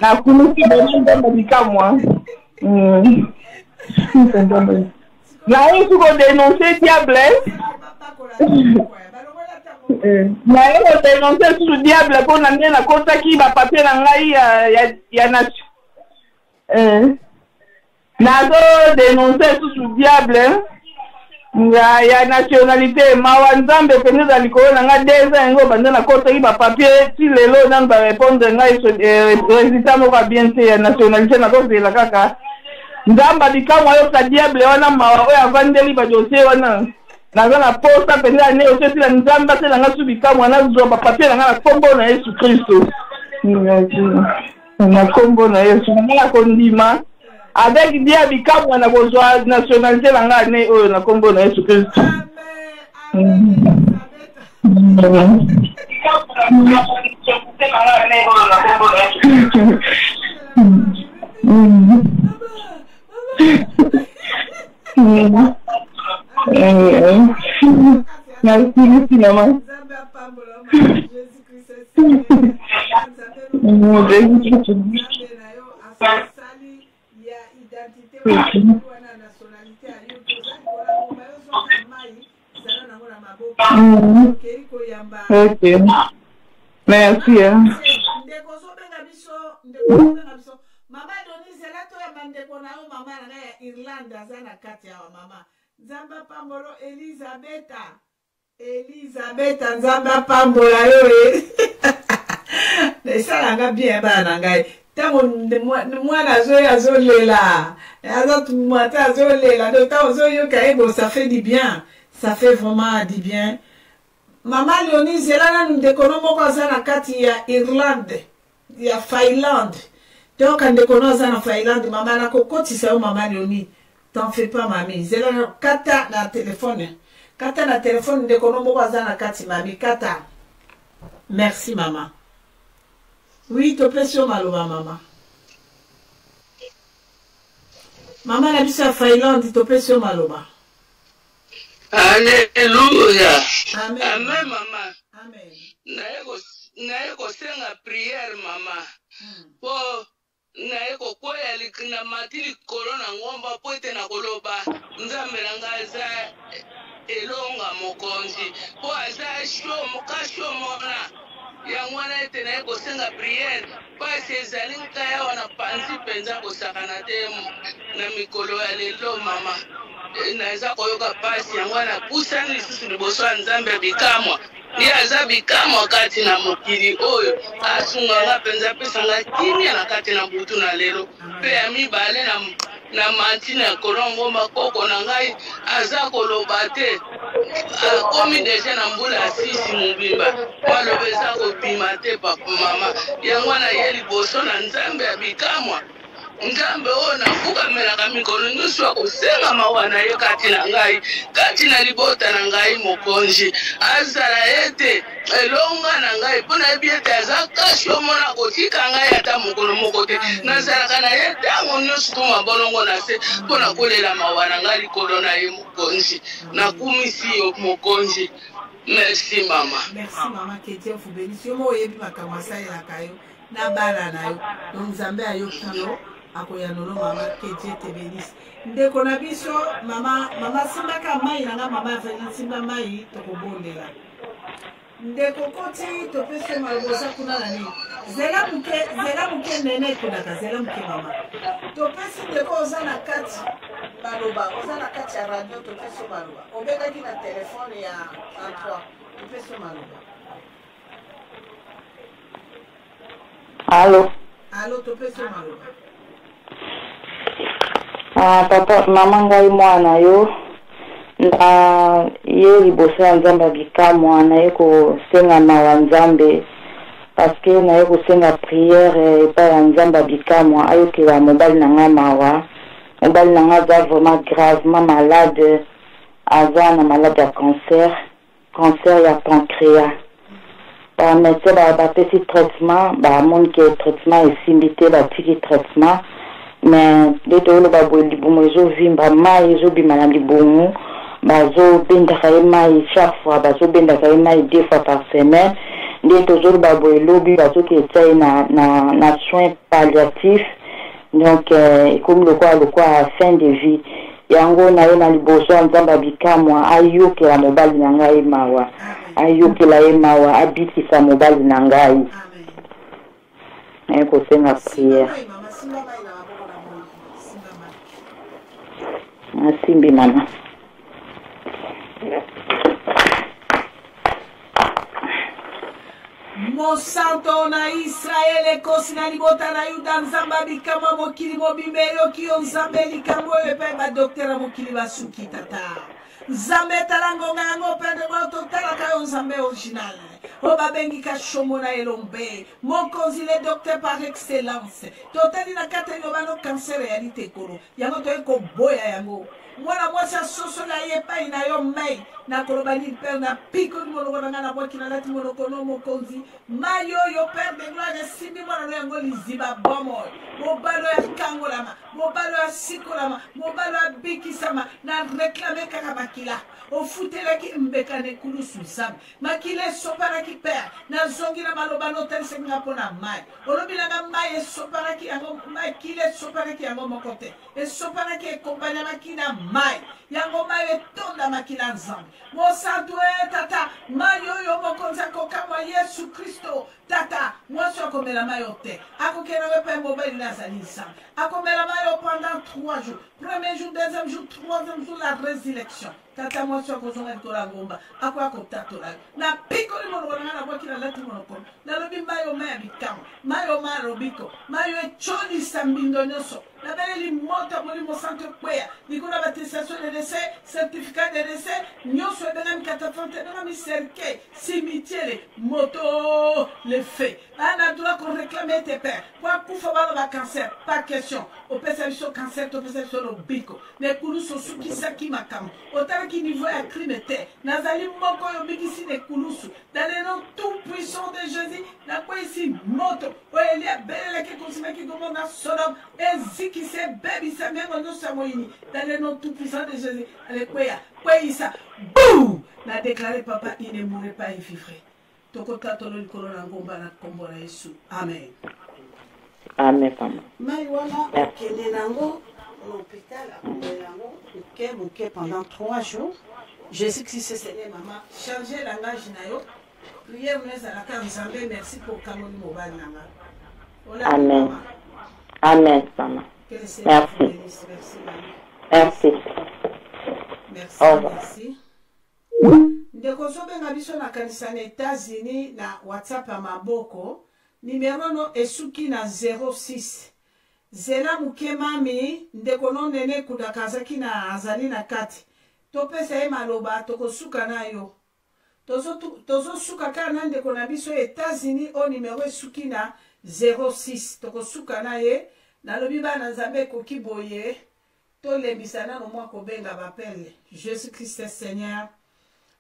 nakumisi bonondomba bikamwa naye su kodenonce diable naye kodenonce susu diable mpo na nde nakotaki bapapie na ngai ya nation nazodenonce susu diable ya nationalité mawa nzambe pene za likolo na nga 2 ans yango banda nakotaki bapapie ti lelo nanu barépondre ngai résultat moko ya bien te ya nationalité nakozela kaka nzambe bikamwa yoka diable wana mawa oyo avandeli badosie wana naza na posa mpenza ane osesila nzambe asela nga su bikamwa nazwa bapapie na nga na kombo na Yesu Kristo na kombo na Yesu nanga na kondima avec dia bikamwa na kozwa nationalité na nga ane oyo na kombo na Yesu Kristo Merci, maman. Ok. Merci. Mama Donise la to ya mandeko na yo mama na ya Irlande azana kati ya mama Nzamba Pambolo Elisabeth Nzamba Pambola yo Nesalanga bien bana ngai tango mwana azolela azotumata azolela donc tango ozoyoka ebo ça fait du bien, ça fait vraiment du bien. Mama Leonise elana ndeko moko azana kati ya Irlande ya Finland. Donc ndeko azana Finland mama na kokotisa yo mama Leonise. T'en fais pas mami. Zela kata na téléphone. Kata na téléphone ndeko moko azana kati mami kata. Merci maman. Oui, topesio maloba mama. Mama na biso ya Finland topesio maloba. Alléluia. Amen. Amen mama. Amen. Naye kosenga prière mama. Po naye kokoya likina matili kolona ngomba po ete na koloba nzambe na ngai aza elonga mokonzi po aza mokasho mona yango wana ete naye kosenga prière pasi ezali nkaya wana panzi mpenza kosakana te na mikolo ya lelo mama naza koyoka pasi yango wana pusani lisusu liboso ya nzambe ya bikamwa ye aza bikamwa kati na mokili oyo asunganga mpenza apesanga kimia na kati na butu na lelo mpe ya mibale na mantine ya kolongomba koko na ngai aza koloba te akomi deja na mbula ya 6 mobimba maloba eza kobima te papa mama yango wana ye liboso na nzambe ya bikamwa nzambe oyo nafukamelaka mikolo nyonso ya kosenga mawa na ye kati na ngai kati na libota na ngai mokonzi azala ete elonga na ngai mpo nayebi ete aza kasi omona kotika ngai ata mokolo moko te nazalaka na ye ntango nyonso to mabolongo na se mpo na kolela mawa na ngai likolo na ye mokonzi nakumisi yo mokonzi. Merci mama. Merci mama, que Dieu vous bénisse. Yo mo yebi makamwa salelaka yo na bana na yo donc nzambe ayoki yo akoyanolo mama, que Dieu te bénisse. Ndeko na biso mama simbaka mai nanga mama afanya simba mai tokobondela ndeko koti topese malobosa kuna nani zela muke nene kunaka zela muke mama topesi ndeko ozana kati baloba ozana kati ya radio topese maloba obekaki na telefone ya 33 topese maloba Allô? Allô, Topeso Maloba. Papa, maman ngai mwana yo. Na ye liboso ya Nzambe abika mwana ye ko senga mawa Nzambe. Parce que na ye ko senga prière epai ya Nzambe abika mwa ayokela mobali na nga mawa. Mobali na nga aza vraiment gravement malade. Aza na malade ya cancer ya pancréas. Médecin bapesi traitement bamoni ke traitement esimbi te batiki traitement mais nde toyoloba boye libumu ezovimba mai ezobima na libumu bazobendaka ye mai chaque fois bazobendaka ye mai 2 fois par semaine nde tozoloba boye lobi bazoki etia ye na soin palliatif donc ekomi lokola fin de vie yango na ye na liboso ya Nzambe abikamwa ayokela mobali na ngai mawa ayokela ye mawa abikisa mobali na ngai kosenga prière asimbi mama Monsanto na Israel ekosi na libota na Yuda Nzambe abikama mokili mobimbe yoki Nzambe likambo epe ba docteur mokili basuki tata Nzambe talangonga yango pende kwa totala kayo Nzambe original Oba bengi kashomo na elombe mokonzi le docteur par excellence totali na kata yobano cancer réalité kolo yango to eko boya yango mwana mwasi asosola ye epai na yo mai na kolobani père na piko moloko na ngana bwaki na lati moloko no mokonzi mayo yo père de gloire esimbi mwana no yango liziba bomo mobalo ya kangolama mobalo ya sikolama mobalo ya bikisama na réclamer kaka makila ofutelaki mbekane kulusu Nzambe makila esoparaki père na zongi na maloba no tensenga mpona mai olobilanga mai esoparaki yango makila esoparaki yango mokote esoparaki ekompanyamaki na mai yango mai etonda makila Nzambe mosantu tata mai oyo mokonzi akokamwa Yesu Kristo tata mwasi akomela mai ote akokena wepe mobali nazali Nzambe akomela mai pendant 3 jours premier jour deuxième jour troisième jour la résurrection tata mwasi akozonga likola ngomba akoya kotatola na pikoli moloko na nga na bwaki na lati monoko nalobi mai o mai ya bikamo mai o mai alobiko mai o ecolisa mbindo nyonso nabeleli moto molimo santo ekweya likolo ya battestation de décès certificat de décès nyonso ebengami katafante ebengami cercueil cimitiere moto le fait ana droit qu'on réclame ete père po akufa baloba cancer pas question opesa biso cancer topesa biso lobiko nekulusu osukisaki makambo otalaki niveau ya crime te nazali moko oyo obikisi nekulusu dans le nom tout puissant de Jésus nakweyisi moto oyo eli abelelaki kosimaki gomo na Sodome ezikisi ebebisa mbengo nyonso ya moyini dans le nom tout puissant de Jésus alekweya kweyisa bou na déclaré papa il ne mourrait pas, il vivrait. Tokota tolo likolo na ngomba na kombo na Yesu. Amen. Amen papa. Mai wana okende nango l'hôpital akende nango pendant 3 jours. Jésus-Christ c'est maman changer langage na yo. Prière nous à la carte Nzambe merci pour kamoni mobali nanga. Amen. Amen maman. Merci. Merci. Merci. Merci. Ndeko sobenga biso na kanisa na États-Unis na WhatsApp ya maboko numéro no esuki na 06 zela mukemami ndeko no nene kudakazaki na azali na kati topesa ye maloba tokosuka na yo tozo suka kana ndeko na biso États-Unis o numéro esuki na 06 tokosuka na ye nalobi bana Nzambe koki boye tolembisana no mwa kobenga bapele Jésus-Christ Seigneur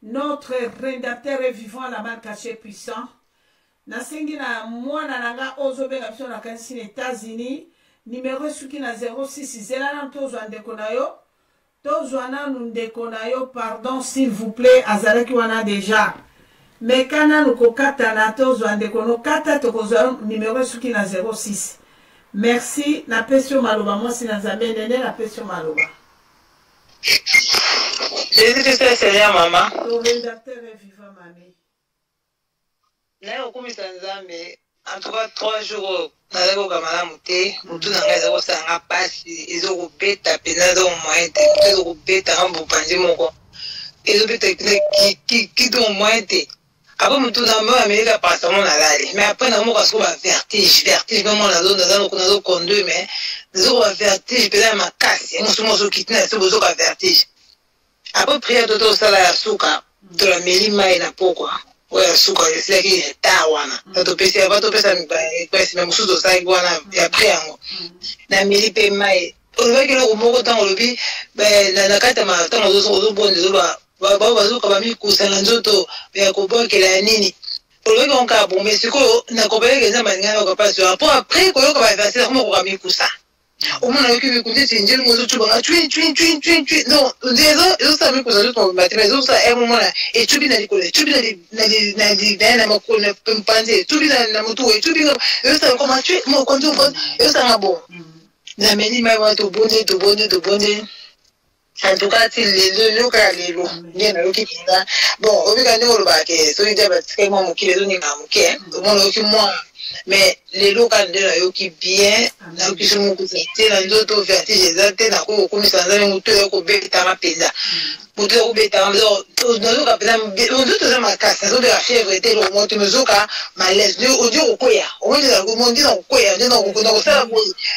notre rédacteur est vivant, la main cachée puissant. Nasengi na mwana nanga ozobenga biso na kanisi na États-Unis numéro suki na 06 zelana tozwa ndeko na yo tozwa nanu ndeko na yo pardon s'il vous plaît azalaki wana déjà mais kana nukokata na tozwa ndeko no kata tokozwa numéro suki na 06 merci na pesio maloba mwasi na Nzambe nene na pesio maloba. Jésus-Christ Seigneur maman. Le rédacteur est vivant mamie. Na okumisa Nzambe en tout cas 3 jours na leko kamala muté mutu na ngai zako sanga pasi ezoko beta pena do moite ezoko beta ambo panzi moko ezoko beta ki do moite Après, je suis dans l'Amérique, parce que je suis mais après, je suis en vertige. Vertige, même dans le conduit, mais je suis en vertige, je suis en casse. Je suis en quitte, je suis en vertige. Après, prière de tout ça, la souka, de la mélima et la pourquoi. Ouais, souka, c'est là qu'il est tawana. Tu peux essayer, tu peux essayer, même sous ça, et après, la mélima, on voit que le mot autant au lobby, la carte m'a tant aux bonnes des autres. Bazuka bamikusa na nzoto ya kobokela nini olobeki onka bon mais sikoyo na kobeleka eza malingana okapasi après koyoka baverser koma kokamikusa omona yoki bikundi tinjeli mozo tubanga twin non ezosa mikusa zoto batima ezosa emomona etubi na likolo etubi na makolo na mpanzi etubi na motu etubi ezosa koma twi mokonzi ezosa nga bon na meni mai watu bonde en tout cas, le local est lourd. Bien, le qui est bon, au bout d'un jour, so il dit, c'est moi qui les donne à mouquet, au moins, moi. Mais les locaux de la qui bien, là, qui sont mon côté, dans d'autres vertiges, exactés, dans quoi, comme ça, dans le moteur, au bêta, ma pizza. Moteur, au bêta, dans le cas, on dit tout ma casse, dans la fièvre, était le monte, mais au cas, ma laisse, au dieu, au coya, au moins, on dit, au coya, dans ça,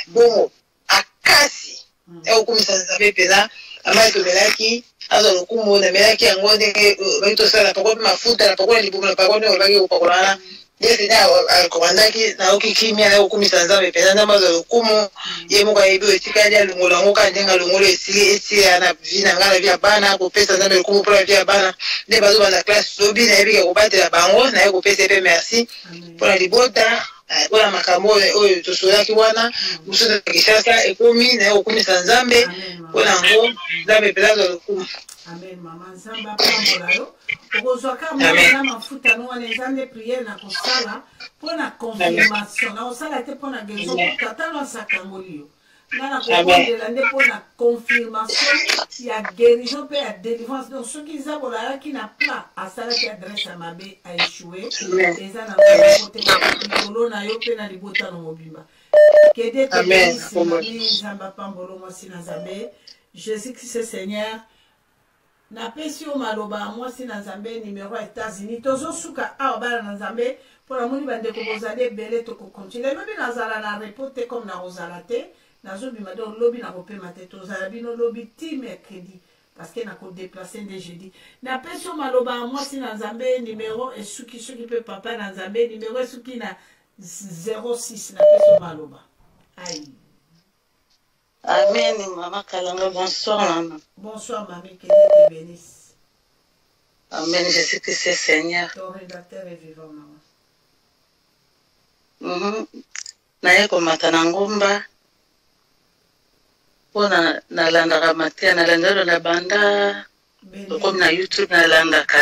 bon, à cassi, et au comme ça, ça fait pédale. Ama tomelaki azo lokumu na melaki yango ndenge baito sala pakwa mafuta na pakwa libumu na pakwa ndio baki upakolana ndese na alkomandaki na okikimia na okumisa nzambe pesa na mazo lokumu ye muka yebi etikali alungola ngoka ndenga lungola esi na vina ngala vya bana ko pesa nzambe lokumu pour vya bana nde bazo bana classe lobi na yebi ko batela bango na yeko pesa pe merci pour la libota voilà makambo oyo tosolaki wana mususu kishasa ekomi na okumisa nzambe wana ngo nzambe pesa lokumu. Amen, maman. Zamba pambola yo. Okozwaka mwana mafuta no wana ezande prière na kosala pona confirmation. Na osala te pona gezo tata no sakangoli yo. Na kokondela nde pona confirmation ya guérison pe ya délivrance. Donc ceux qui zabola ki na pla asala ki adresse à mabe a échoué. Eza na côté kolo na yo pe na libota no mobimba. Kede te bénisse Zamba pambolo moi si na Nzambe. Jésus-Christ Seigneur. Na pesi o maloba moi si na Nzambe numéro États-Unis tozo suka a bala na Nzambe pour la moni bande ko bozale belé to ko continuer lobi na zala na reporter comme na ozala te na zo bima do lobi na kopema te to zala bino lobi ti mercredi parce que na ko déplacer de jeudi na pesi o maloba moi si na Nzambe numéro et suki peut papa na Nzambe numéro suki na 06 na pesi o maloba aïe. Amen, maman Kalanga, bonsoir, maman. Bonsoir, mamie, que Dieu te bénisse. Amen, Jésus-Christ, Seigneur. Ton rédacteur est vivant, maman. Naye komata na ngomba. Pona nalandaka matea, nalandaka na banda. Comme na YouTube, nalandaka.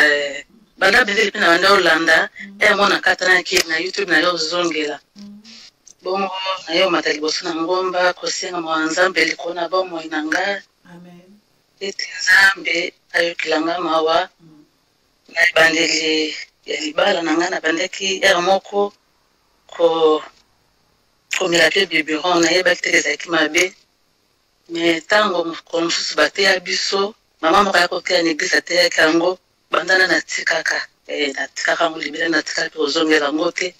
Banda bende lipi na banda olanda. Mona katana ki na YouTube na yo zongela. Bongo na yo matali boso na ngomba kosenga mwanzambe likona bomo inanga. Amen. Eti Nzambe ayokilanga mawa. Na bandeli ya libala nanga na bandeki moko ko milate biberon na yeba kiteza ki mabe. Me tango konfusu bate ya biso mama moko ya kokia n'eglise te ya kango bandana na tikaka na tikaka ngo libela na tikaka ozongela ngote.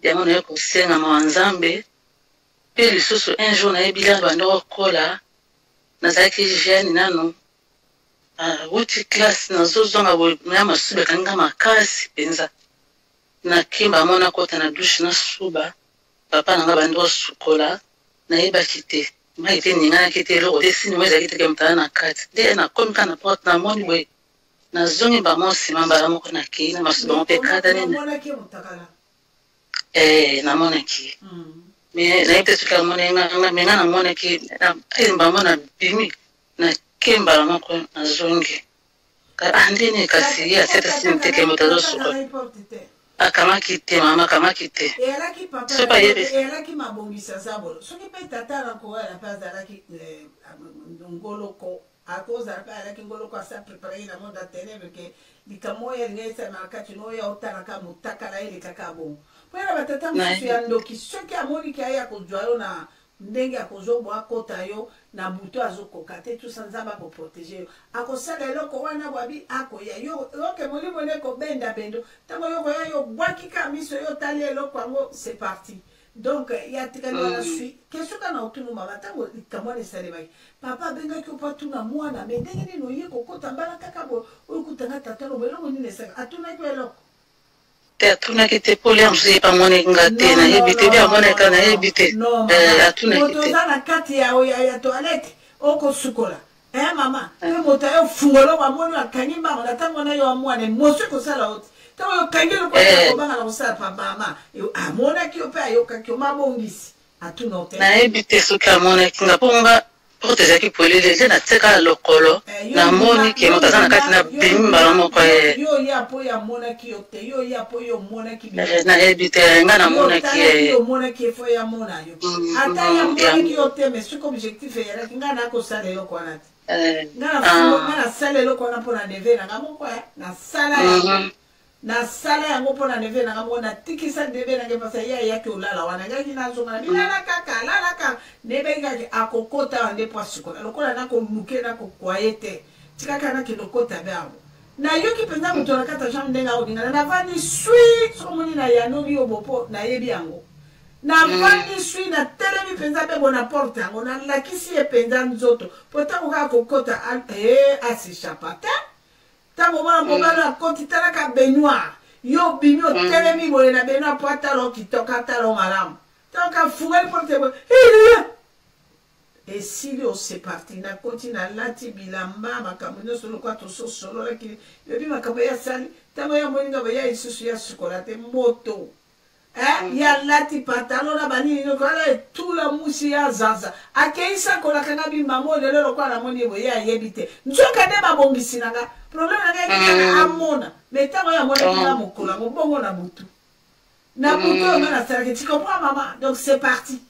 Yango na yo kosenga mwanzambe pe lisusu un jour na yebila bando kola nazaki jeune nano wuti classe na zozonga na masuba kanga makasi penza na kimba mona kota na douche na suba papa nanga bando sukola na yeba kite mai pe ninga kite lo desini mweza kite kemtana na kati de na komka na porte na moni we na zongi ba mosi mamba moko na kina masuba mo pe kada nene namona ki me na ite suka mona nga menga na mona ki na mona bimi na kemba moko na zongi ka andini kasi ya seta sinteke motalo suko akama kite mama kama kite era ki papa era ki mabongisa sabolo soki pe tata na ko la place da ki ngolo ko a cause da ki ngolo ko sa préparer na monde atene porque likamo ya ngesa na kati no ya otana ka mutaka la ile kaka bon. Pwela batata msusu ya ndoki soki amoni kia ya kujwalo na ndenge akozobo akota yo na buto azokoka te tout ça nzamba ko protéger yo akosala eloko wana bwabi akoya yo oke molimo ne ko benda bendo tango yo koya yo bwaki kamiso yo tali eloko yango c'est parti donc ya tikali wana suis question kana otunu mama tango kamwana esalemaki papa bengaki opa tuna mwana me ndenge nini oye kokota mbala kaka bo oyo kutanga tata lobo eloko nini esaka atunaki eloko te atunaki te pole amsusi pamoneka te nayebi te bia amoneka nayebi te atunaki te moto oza na kati ya toilette okosukola mama pe moto ayo fungolo bamoni akangi mbango na ntango na yo amwana mosu ekosala oti ntango yo kangi lokola kobanga na kosala pa mama amonaki yo mpe ayokaki yo mabongisi atuna te nayebi te soki amonaki nga mpo nga porte ezalaki polele nde natika lokolo namoni ke moto aza na kati na bimi mbala moko yo ya po ya monaki yo te yo ya po yo monaki nayebi te nga namonaki yo monaki efo ya mona yo ata ya monaki yo te mais soki objectif eyalaki nga nakosala eloko wana te nga nasala eloko wana mpo na neve nanga moko nasala yango mpo na neve nanga moko natikisa neve nange mpasa ye ayaki olala wana ngaki nazonga na bilala kaka nebengaki akokota wande po asikola lokola nakoluke nakokwaye te tikaka nakende okota be yango nayoki mpenza moto na kata jambe ndenge akolingana navandi swi sokomoni na yanobi yo bopo nayebi yango navandi swi natelemi mpenza mpe bona porte yango nalakisi ye mpenza nzoto po ntango kaka kokota asishapa te ntango mwana mobali akoti talaka baignoire yo bimi otelemi boye na baignoire po atala kitoko atala malamu ntango kafungoli porte boye esili ose parti nakoti nalati bilamba makambo nyonso lokwa tososololaki yobi makambo yasali ntango ya moninga boya lisusu ya sukola te moto ya lati pantalon na banini nokola etula musi ya zaza akeisa kolakanga bimamo lelo lokwa na moni boye ayebi te nzoka nde babongisi nanga problème nanga amona mais ntango ya mona kina mokola mobongo na butu oyo na salaki tu comprends maman donc c'est parti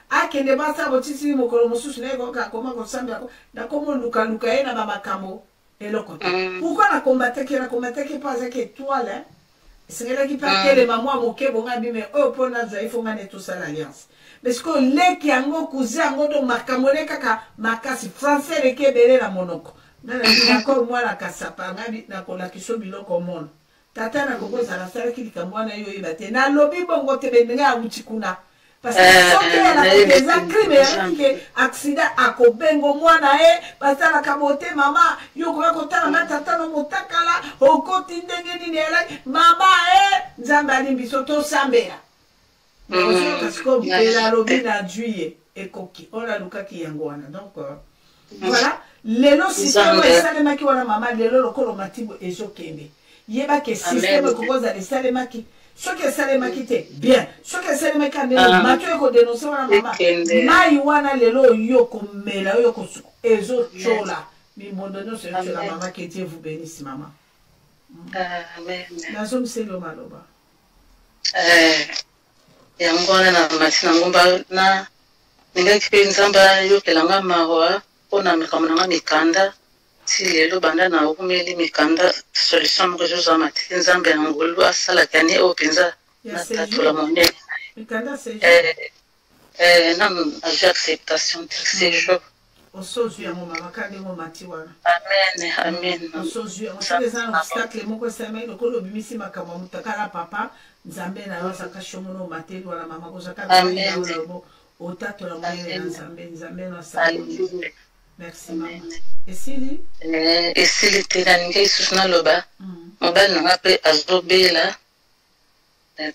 akende basa botisi mokolo mosusu na ekoka koma kosambela nakoma lukaluka ye na bamakambo eloko te pourquoi nakombataki pas avec étoile esengeli mpe atelema mwa moke bonga bime oyo mpo nazali fonga ne tosala alliance parce que leki yango kuze yango to makambo ne kaka makasi français leki ebele na monoko nanako mwana kasapa ngabi nakolakiso biloko mona tata nakokozala asalaki likambo wana yo oyeba te nalobi bongo te bendenge awuti kuna parce que soki eza crime eyalaki accident akobengo mwana ye basalaka bote mama yo koya kotala nga tata no motakala okoti ndenge nini elaki mama nzambe alimbi biso tosambela kasi ko mpela alobi na juye ekoki oyo alukaki yango wana donc voilà lelo systeme esalemaki wana mama lelo lokolo matibo ezokende yebaki systeme ekokozala esalemaki soki esalemaki te bien soki esalemaki andelo mato ekodénonce wana mama mai wana lelo oyo komela oyo kosuku ezocola mimondo nyonso ezocola mama ke Dieu vous bénisse mama nazomiseli maloba yango wana na mati na ngomba na ningaki mpe nzambe ayokelanga mawa mpona makambo nanga mikanda ti lelo banda na okumeli mikanda solution moko ezozwama te nzambe ya ngolu asalaka ni oyo mpenza natatola monene nanu azwi acceptation te séjour osozwi yango mama kandi ngo mati wana amen osozwi yango soki eza na obstacle moko esamai lokola obimisi makambo ya mutakala papa nzambe na yo azaka shomono omateli wana mama kozaka otatola monene na nzambe na asali merci maman esili te naninga lisusu naloba mobali nanga mpe azobela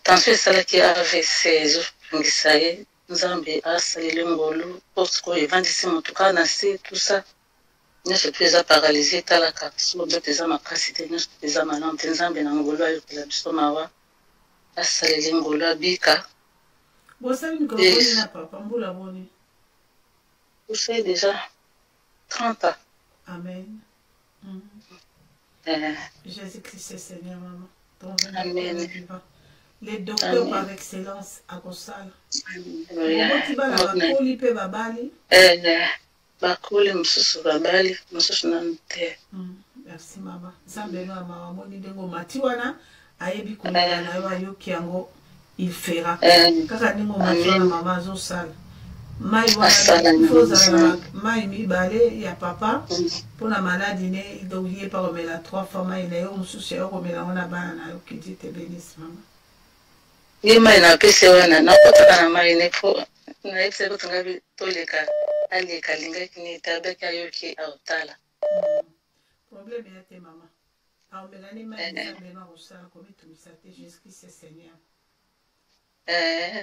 tension esalaki AVC ezopungisa ye nzambe asaleli ngolu porteko evandisi motu kaka na se tout ça nyonso mpe eza paralysie etalaka soko nzoto eza makasi te nyonso mpe eza malamu te nzambe na ngolu ayokela biso mawa asaleli ngolu abika bosali mikolo boni na papa mbula boni osali déjà 30 ans. Amen. Jésus-Christ est Seigneur, maman. Ton Amen. Les docteurs par excellence à Kosala. Bakoli pe babali. Bakoli mususu babali, mususu nante. Merci maman. Nzambe no mama moni dengo matiwana ayebi kolala na yo ayoki yango il fera. Kaka ningo matiwana mama zo sala. mai wana mai mibale ya papa mpona maladi ne donc ye pa komela 3 fois mai na yo mosusu ya komela wana bana na yo kidi te bénisse mama ye mai na pese wana nakotaka na mai ne po nayebisa kuti ngabi toleka aleka alingaki ne tabaki ayoki aotala problème ya te mama aomela ni mai nzambe na kosala komitumisa te jésus-christ seigneur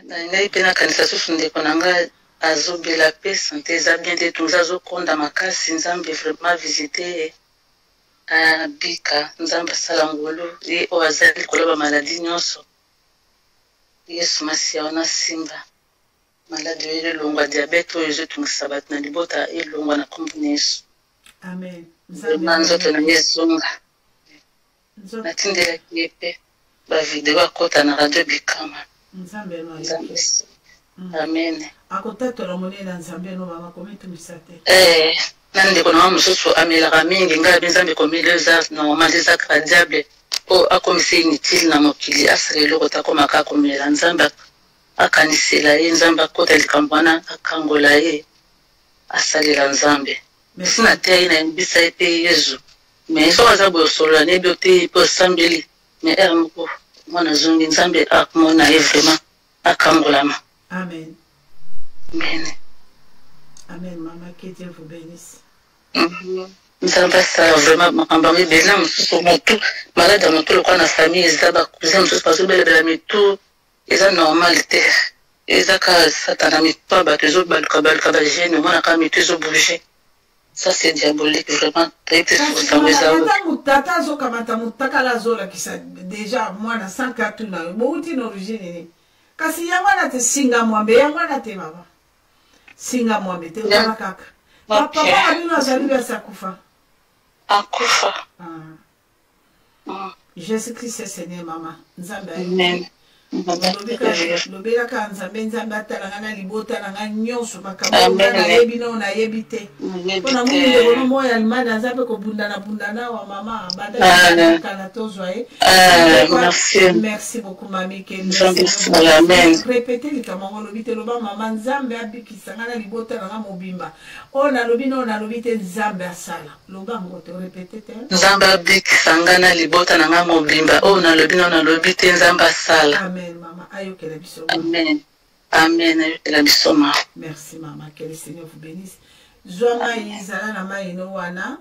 na ngai mpe nakanisa susu ndeko na ngai azobela pe sante eza bien te toza azokonda makasi nzambe vraiment visite abika nzambe asala ngolu ye oyo azali likolo bamaladi nyonso yesu masiya wana simba maladi oyo elongwa diabete oyo ezotungisa bato na libota elongwa na kombo na yesu amen nzoto na ye ezonga natindelaki ye mpe bavideo akota na radio bikama nzambe amen akotatola monene nzambe no mama komitumisa te na ndeko na mosusu amelaka mingi ngai nzambe komeli eza normal eza cradiable po akomisa inutile na mokili asala eloko takomaka akomela nzambe akanisela ye nzambe akota likambo wana akangola ye asalela nzambe sina te ye nayebisa ye mpe yezu me soko aza boye osolola neyebi te mpe osambeli me ere moko mwana zongi nzambe akomona ye vraiment akangolama amen amen amen mama que Dieu vous bénisse nzambe asala vraiment makambo yango ebele na mosusu motu malade ya motu lokola na famille eza bakusin mosusu bazobelebela mitu eza normal te eza ka satana mipa bato ezobaluka bagene omonaka mitu ezobouge ça c'est diabolique vraiment tata azokamata motakala azolakisa déjà mwana sanka tuna yo bouti na origine ne kasi yango wana te singa mwambe yango wana te mama singa mwambe te ozala kaka papa na bino azali basi akufa Jésus Christ Seigneur mama nzambe amen lobelaka nzambe nzambe atalanga na libota nanga nyonso makambo nayebi no nayebi te mpona munde bono moya alimani aza mpe kobundana wa mama bandakala tozwa ye merci beaucoup mami répéte likambo yango olobi te loba mama nzambe abikisanga na libota nanga mobimba oyo nalobi no nalobi te nzambe asala loba yango te répéte te nzambe abikisanga na libota nanga mobimba oyo nalobi no nalobi te nzambe asala amen mama ayokela biso amen amen ayokela biso ma merci mama que le Seigneur vous bénisse zwa mai ezala na mai no wana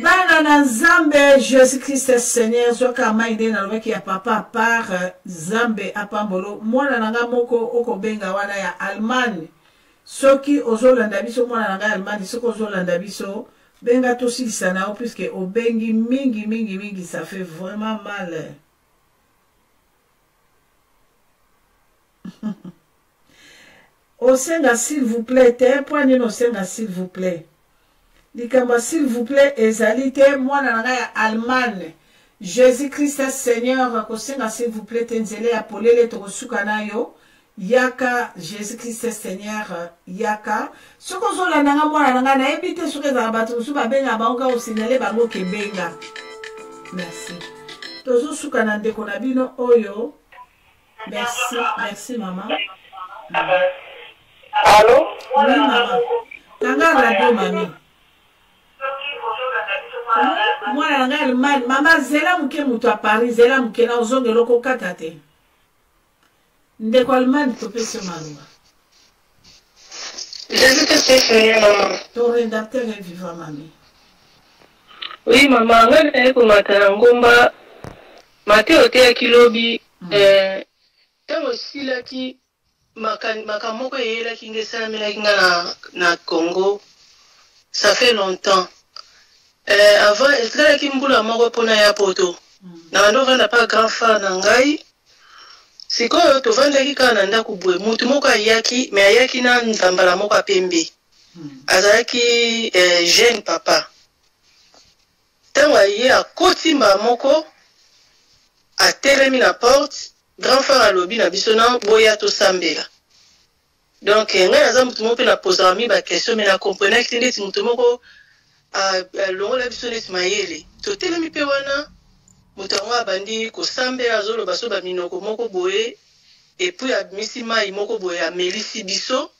bana na nzambe Jésus Christ Seigneur zoka mai nde nalobaki ya papa par nzambe apambolo mwana nanga moko okobenga wana ya Allemagne soki ozolanda biso mwana nanga ya Allemagne soki ozolanda biso benga tosilisa na yo puisque obengi mingi ça fait vraiment mal Osenga s'il vous plaît, te poignée osenga s'il vous plaît. Likamba s'il vous plaît, ezalité, moi nanga ya Allemagne. Jésus-Christ Seigneur, osenga s'il vous plaît, tenzele apolele tokosuka na yo. Yaka Jésus-Christ Seigneur, yaka. Soko zola nanga mwana nanga na ebite soke za batu suba benga baoka osinele bango kebenga. Merci. Tozo suka na ndeko na bino oyo. Merci maman. Allô? Oui maman. Tanga radio mami. Mwana nanga Allemagne, mama zela muke mutu a Paris, zela muke na ozonge loko katate. Ndeko Allemagne topese maluba. Jésus te fait maman. Ton rédacteur est vivant mami. Oui maman, ngane ko matana ngomba Mateo te kilobi tango silaki makamoko yelaki ngesamelaki nga na Congo. Ça fait longtemps. Avant esalaki mbula moko pona ya poto. Na bando vanda pa grand frère na ngai. Sikoyo tovandaki kaka na ndako boye mutu moko ayaki me ayaki na nzambala moko apembe. Azalaki jeune papa. Tango aye akoti mba moko atelemi na porte grand frère alobi na biso na boya to sambela. Donc ngai naza mutu moko pe na posa mi ba question mais na comprendre que ndeti mutu moko longola biso neti mayele. To telemi pe wana mutu ngo abandi ko sambela zolo baso ba minoko moko boye et puis abimisi mai moko boye amelisi biso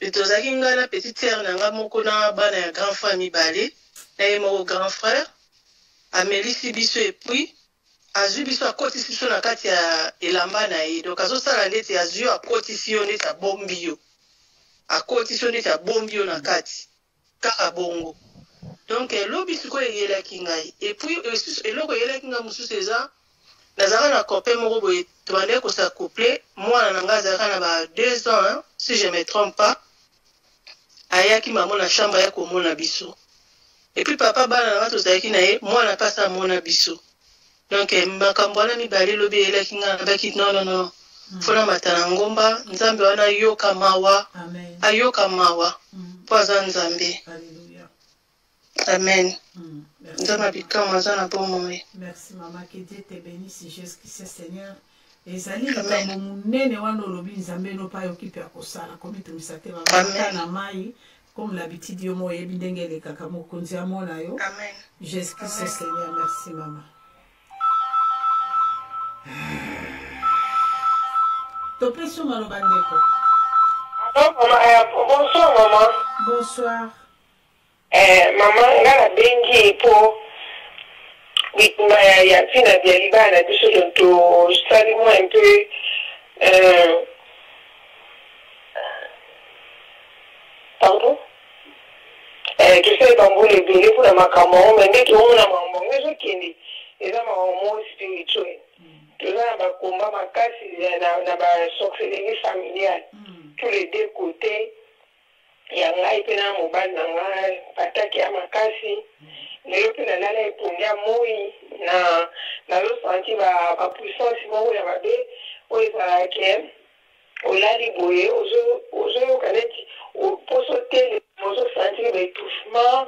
tozalaki nga na petite sœur na nga moko na bana ya grand frère mibale na ye moko grand frère amelisi biso epuis azwi biso akotisi biso na kati ya elamba na ye donc azosala ndeti azwi yo akotisi yo ndeti abombi yo akotisi yo ndeti abombi yo na kati kaka bongo donc elobi sikoyo eyelaki ngai epuis eloko eyelaki ngai mosusu eza nazalaka na copain moko boye tobandeki kosala couple mwana na ngai azalaka na ba 2 ans hein, si je me trompe pas ayaki mamo na chambre ya komona biso epuis papa bana na ngai tozalaki na ye mwana mpe asa amona biso donc makambo wana mibale elobi eyelaki ngai nabaki non mpona mata na ngomba nzambe wana ayoka mawa ayoka mawa mpo aza nzambe amen. Merci, maman, que Dieu te bénisse, Jésus-Christ, Seigneur. Et Zali, comme l'habitude de moi, Jésus-Christ, Seigneur. Merci, maman. Bonsoir, maman. Bonsoir. Maman, nga na bengi po bituma ya fina bia libana biso to study moi un peu pardon tu sais bambo le bele pour la makamon mais dès que on a mambo mais kindi eza mambo spirituel tu na ba komba makasi na ba sorcellerie familiale tous les deux côtés ya ngai pe na mobali na ngai pataki ya makasi lelo pe nalala epongi ya moi nazosanti bapuissance moko ya mabe oyo ezalaki olali boye ozoyoka neti poso tele ozosanti baétouffement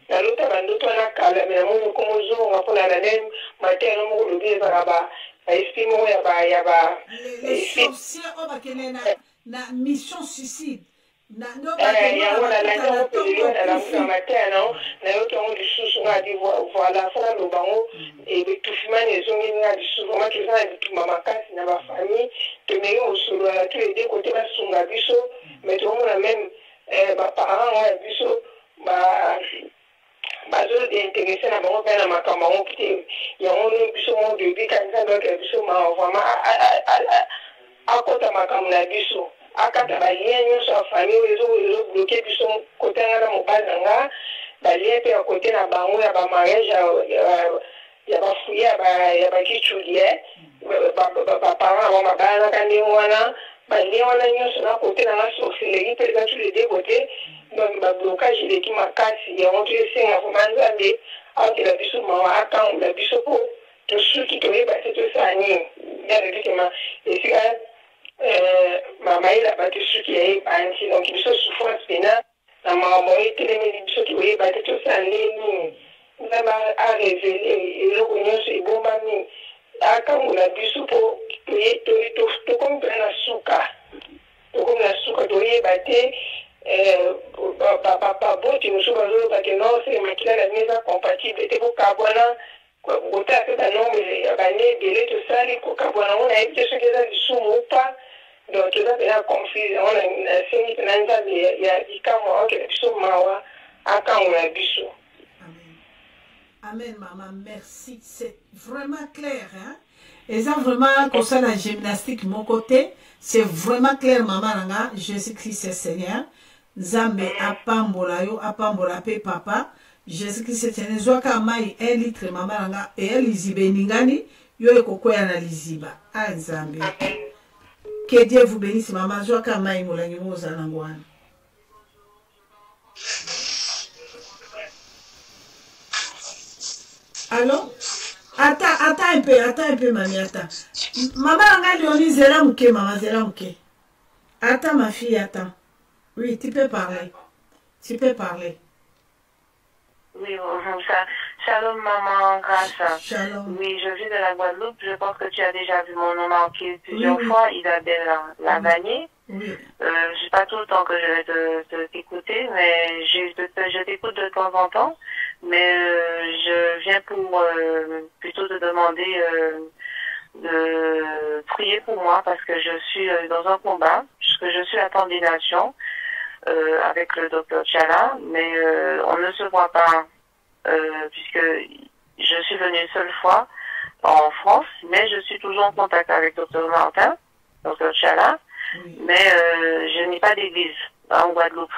nalota bandoto wana kala me namoni komo ozonga mpona na nde mateno moko lobi ezaka baesprit moko ya ba les sorciers oyo bakende na mission suicide yango nalanda opelelio na lamuka matano nayoki yango lisusu nga adi voila fona lobango betufimani ezongeli nga lisusu vraimen toza na bitumba makasi na bafamille tomeki kosolola to ede kote basunga biso mais tomona meme baparent nga ya biso bazointeresse na bango mpe na makambo yango pite yango no biso mo debi kanisa ya biso ma vraiment akota makambo na biso akata balien nyonso ya famille ezobloke biso kote nga na mobali na nga balien mpe ya kote na bango ya bamariage ya bafuye ya bakichulie baparent bango babalanaka ndenge wana balien wana nyonso na kote na nga sorcellerie mpe eza tous les deux côtés donc bablocage eleki makasi yango to esenga vraimen nzambe aotela biso mawa akangola biso mpo tosuki toyeba te tosala nini yarebikema esika mamayela bato soki yayeba nti donc biso souffrance pena na makambo etelemeli biso toyeba te tosala nini nzambe arevele eloko nyonso ebombami akangola biso mpo tokomi mpena na suka toyeba te baboti mosusu bazoloba te non se makila na bino eza compatible te kokabwana kotala mpe banombre ya bane ebele tosali kokabwana ngo nayebi te soki eza lisumu upa donc toza mpena confusion ngo nasengi mpena nzambe ya likambo akela biso mawa akangola biso. Amen, maman, merci. C'est vraiment clair, hein? Et ça, vraiment, comme ça, la gymnastique, mon côté, c'est vraiment clair, maman, nanga, Jésus-Christ, c'est Seigneur. Zambe, apambola yo, apambola pe papa. Jésus-Christ, c'est Seigneur. Zoaka mai, 1 litre, maman, nanga, et elle, lizibe, ningani, yo, e koko ya na liziba. Ah, Zambe. Que Dieu vous bénisse, maman. Zoaka mai, moulani, moza, nangwana. Allô? Attends un peu, mamie, attends. Maman, regarde, Léonie, zéla mouké, maman, zéla mouké. Attends, ma fille, attends. Oui, tu peux parler. Tu peux parler. Oui, bonjour. Shalom, maman, grâce. Shalom. Oui, je viens de la Guadeloupe. Je pense que tu as déjà vu mon nom marqué plusieurs fois. Isabelle Lavanier. Oui. Je sais pas tout le temps que je vais t'écouter, mais je t'écoute de temps en temps. Mais je viens pour plutôt te demander de prier pour moi parce que je suis dans un combat, que je suis la candidation avec le docteur Tchala, mais on ne se voit pas puisque je suis venue une seule fois en France, mais je suis toujours en contact avec docteur Martin, docteur Tchala, mais je n'ai pas d'église en Guadeloupe.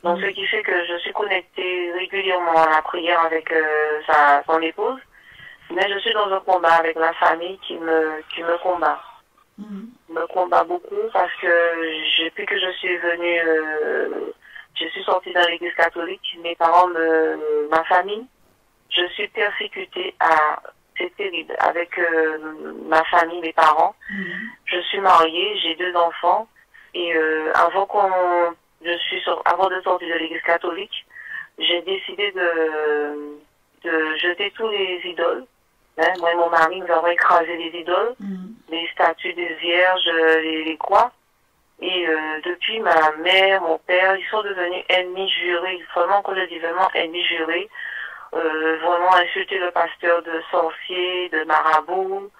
Donc ce qui fait que je suis connectée régulièrement à la prière avec son épouse, mais je suis dans un combat avec la famille qui me combat. Me combat beaucoup parce que depuis que je suis venue, je suis sortie dans l'église catholique, mes parents, ma famille, je suis persécutée c'est terrible, avec ma famille, mes parents. Je suis mariée, j'ai 2 enfants, et avant de sortir de l'église catholique, j'ai décidé de jeter tous les idoles. Hein, moi et mon mari, nous avons écrasé les idoles, les statues des vierges, les croix. Et depuis, ma mère, mon père, ils sont devenus ennemis jurés. Vraiment, quand je dis vraiment ennemis jurés, vraiment insulter le pasteur de sorcier, de marabout.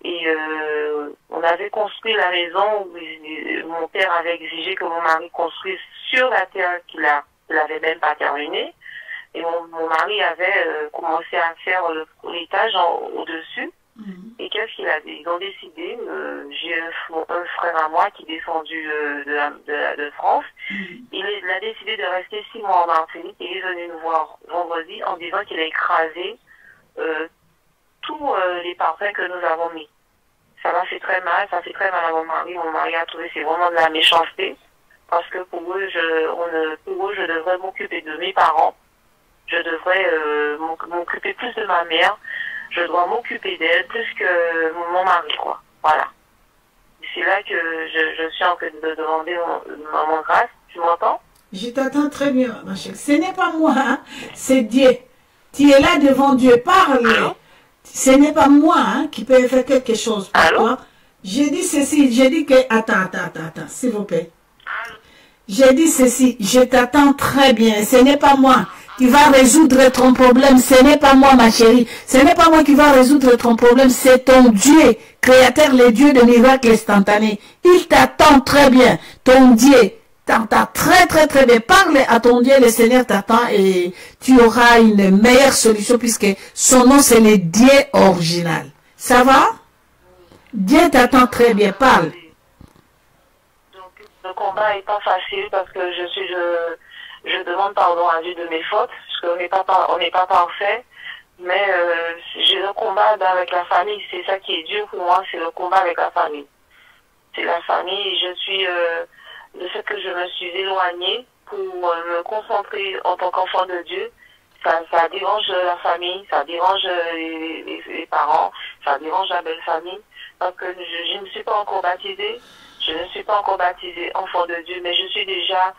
Et on avait construit la maison où mon père avait exigé que mon mari construise sur la terre qu'il avait même pas terminée. Et mon mari avait commencé à faire l'étage au-dessus. Et qu'est-ce qu'il a dit? Ils ont décidé, j'ai un frère à moi qui est descendu de France. Il a décidé de rester 6 mois en Martinique et il est venu nous voir vendredi en disant qu'il a écrasé tous les parfums que nous avons mis. Ça m'a fait très mal, ça fait très mal à mon mari. Mon mari a trouvé c'est vraiment de la méchanceté parce que pour eux, je devrais m'occuper de mes parents. Je devrais m'occuper plus de ma mère. Je dois m'occuper d'elle plus que mon mari, quoi. Voilà. C'est là que je suis en train de demander mon grâce. Tu m'entends? Je t'entends très bien, ma chérie. Ce n'est pas moi, hein? C'est Dieu. Tu es là devant Dieu. Parle. Allô? Ce n'est pas moi qui peux faire quelque chose pour toi. J'ai dit ceci. J'ai dit que... Attends, s'il vous plaît. J'ai dit ceci. Je t'attends très bien. Ce n'est pas moi qui va résoudre ton problème. Ce n'est pas moi, ma chérie. Ce n'est pas moi qui va résoudre ton problème. C'est ton Dieu, créateur, le Dieu de miracles instantanés. Il t'attend très bien. Ton Dieu t'attend très bien. Parle à ton Dieu, le Seigneur t'attend et tu auras une meilleure solution puisque son nom, c'est le Dieu original. Ça va? Dieu t'attend très bien. Parle. Donc, le combat n'est pas facile parce que je demande pardon à Dieu de mes fautes, parce qu'on n'est pas parfait, mais j'ai le combat avec la famille, c'est ça qui est dur pour moi, c'est le combat avec la famille. C'est la famille, je suis, le fait que je me suis éloignée pour me concentrer en tant qu'enfant de Dieu, ça dérange la famille, ça dérange les parents, ça dérange la belle famille, parce que je ne suis pas encore baptisée, enfant de Dieu, mais je suis déjà...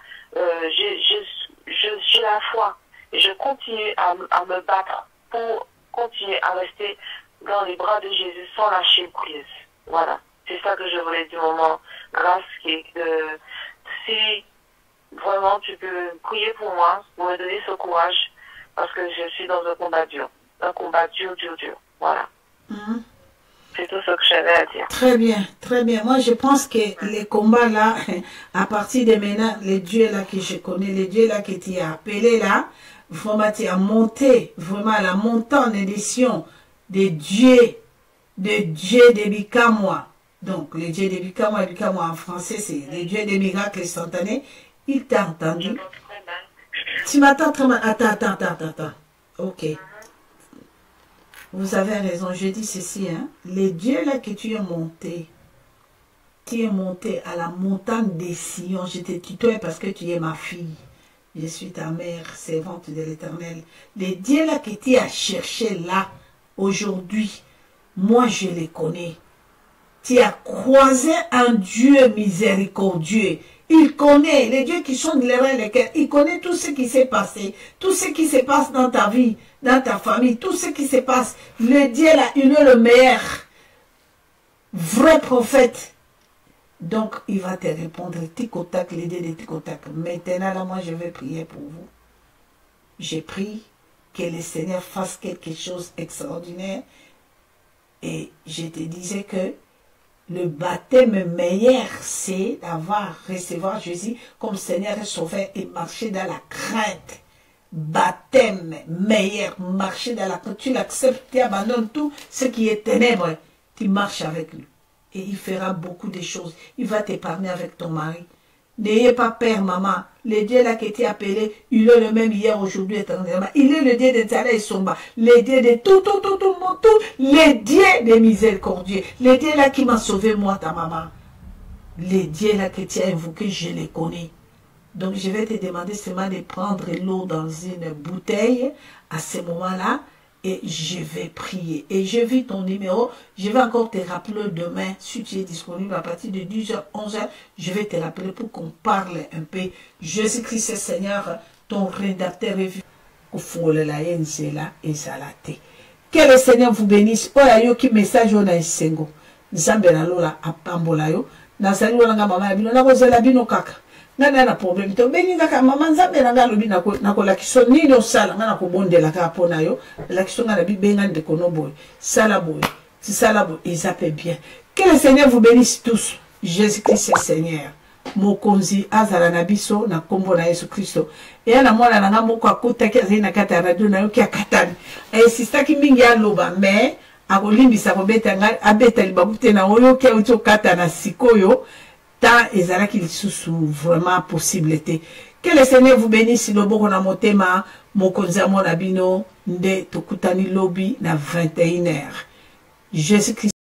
j'ai la foi et je continue à me battre pour continuer à rester dans les bras de Jésus sans lâcher prise. Voilà, c'est ça que je voulais du moment. Grâce, si vraiment tu peux prier pour moi, pour me donner ce courage, parce que je suis dans un combat dur. Voilà. C'est tout ce que j'avais à dire. Très bien. Moi, je pense que les combats là, à partir de maintenant, les dieux là que je connais, les dieux là que tu as appelés là, vraiment tu as monté, vraiment la montée en édition des dieux de Bikamoa. Donc, les dieux de Bikamoa en français, c'est les dieux des miracles instantanés. Il t'a entendu. Tu m'attends très mal. Attends. Ok. Vous avez raison, je dis ceci, hein. Les dieux là que tu es monté à la montagne des Sion, je te tutoie parce que tu es ma fille. Je suis ta mère, servante de l'Éternel. Les dieux là que tu as cherché là, aujourd'hui, moi je les connais. Tu as croisé un Dieu miséricordieux. Il connaît les dieux qui sont de lesquels il connaît tout ce qui s'est passé, tout ce qui se passe dans ta vie, dans ta famille, tout ce qui se passe. Le Dieu là, il est le meilleur, vrai prophète. Donc, il va te répondre, tic-au-tac, l'idée de tic-au-tac. Maintenant, là, moi, je vais prier pour vous. J'ai prié que le Seigneur fasse quelque chose d'extraordinaire. Et je te disais que Le baptême meilleur, c'est d'avoir, recevoir Jésus comme Seigneur et Sauveur et marcher dans la crainte. Baptême meilleur, marcher dans la crainte. Tu l'acceptes, tu abandonnes tout ce qui est ténèbres. Tu marches avec lui. Et il fera beaucoup de choses. Il va t'épargner avec ton mari. N'ayez pas peur, maman. Le Dieu là qui t'a appelé, il est le même hier, aujourd'hui, éternellement. Il est le Dieu de Tzara et Somba. Le Dieu de tout, le Dieu de miséricordieux. Le Dieu là qui m'a sauvé, moi, ta maman. Le Dieu là que tu as invoqué, je le connais. Donc, je vais te demander seulement de prendre l'eau dans une bouteille à ce moment-là. Et je vais prier. Et je vis ton numéro. Je vais encore te rappeler demain, si tu es disponible à partir de 10h, 11h, je vais te rappeler pour qu'on parle un peu. Jésus-Christ, Seigneur, ton rédacteur est vu. Que le Seigneur vous bénisse. Oya yo ki message on a isengo. Nzambe na lola apambola yo. Nazali wala nga mama bino na kozela bino kaka. Nana na problème to bengi kaka mama nzambe na ngalo bina ko na ko la kiso nini osala ngana ko bondela ka pona yo. La kiso ngana bi benga de kono boy. Sala boy. Si sala boy, ils appellent bien. Que le Seigneur vous bénisse tous. Jésus-Christ est Seigneur. Mokonzi azala na biso na kombo na Yesu Kristo. E na mwana na moko akotaki azali na kata radio na yo ki akatani. E sistaki mingi aloba mais akolimbisa kobeta ngai abeta libabu te na oyo ki auti okata na sikoyo ta ezalaki lisusu vraiment possibilité. Que le Seigneur vous bénisse loboko na motema mokonzi amona bino nde tokutani lobi na 21h. Jésus Christ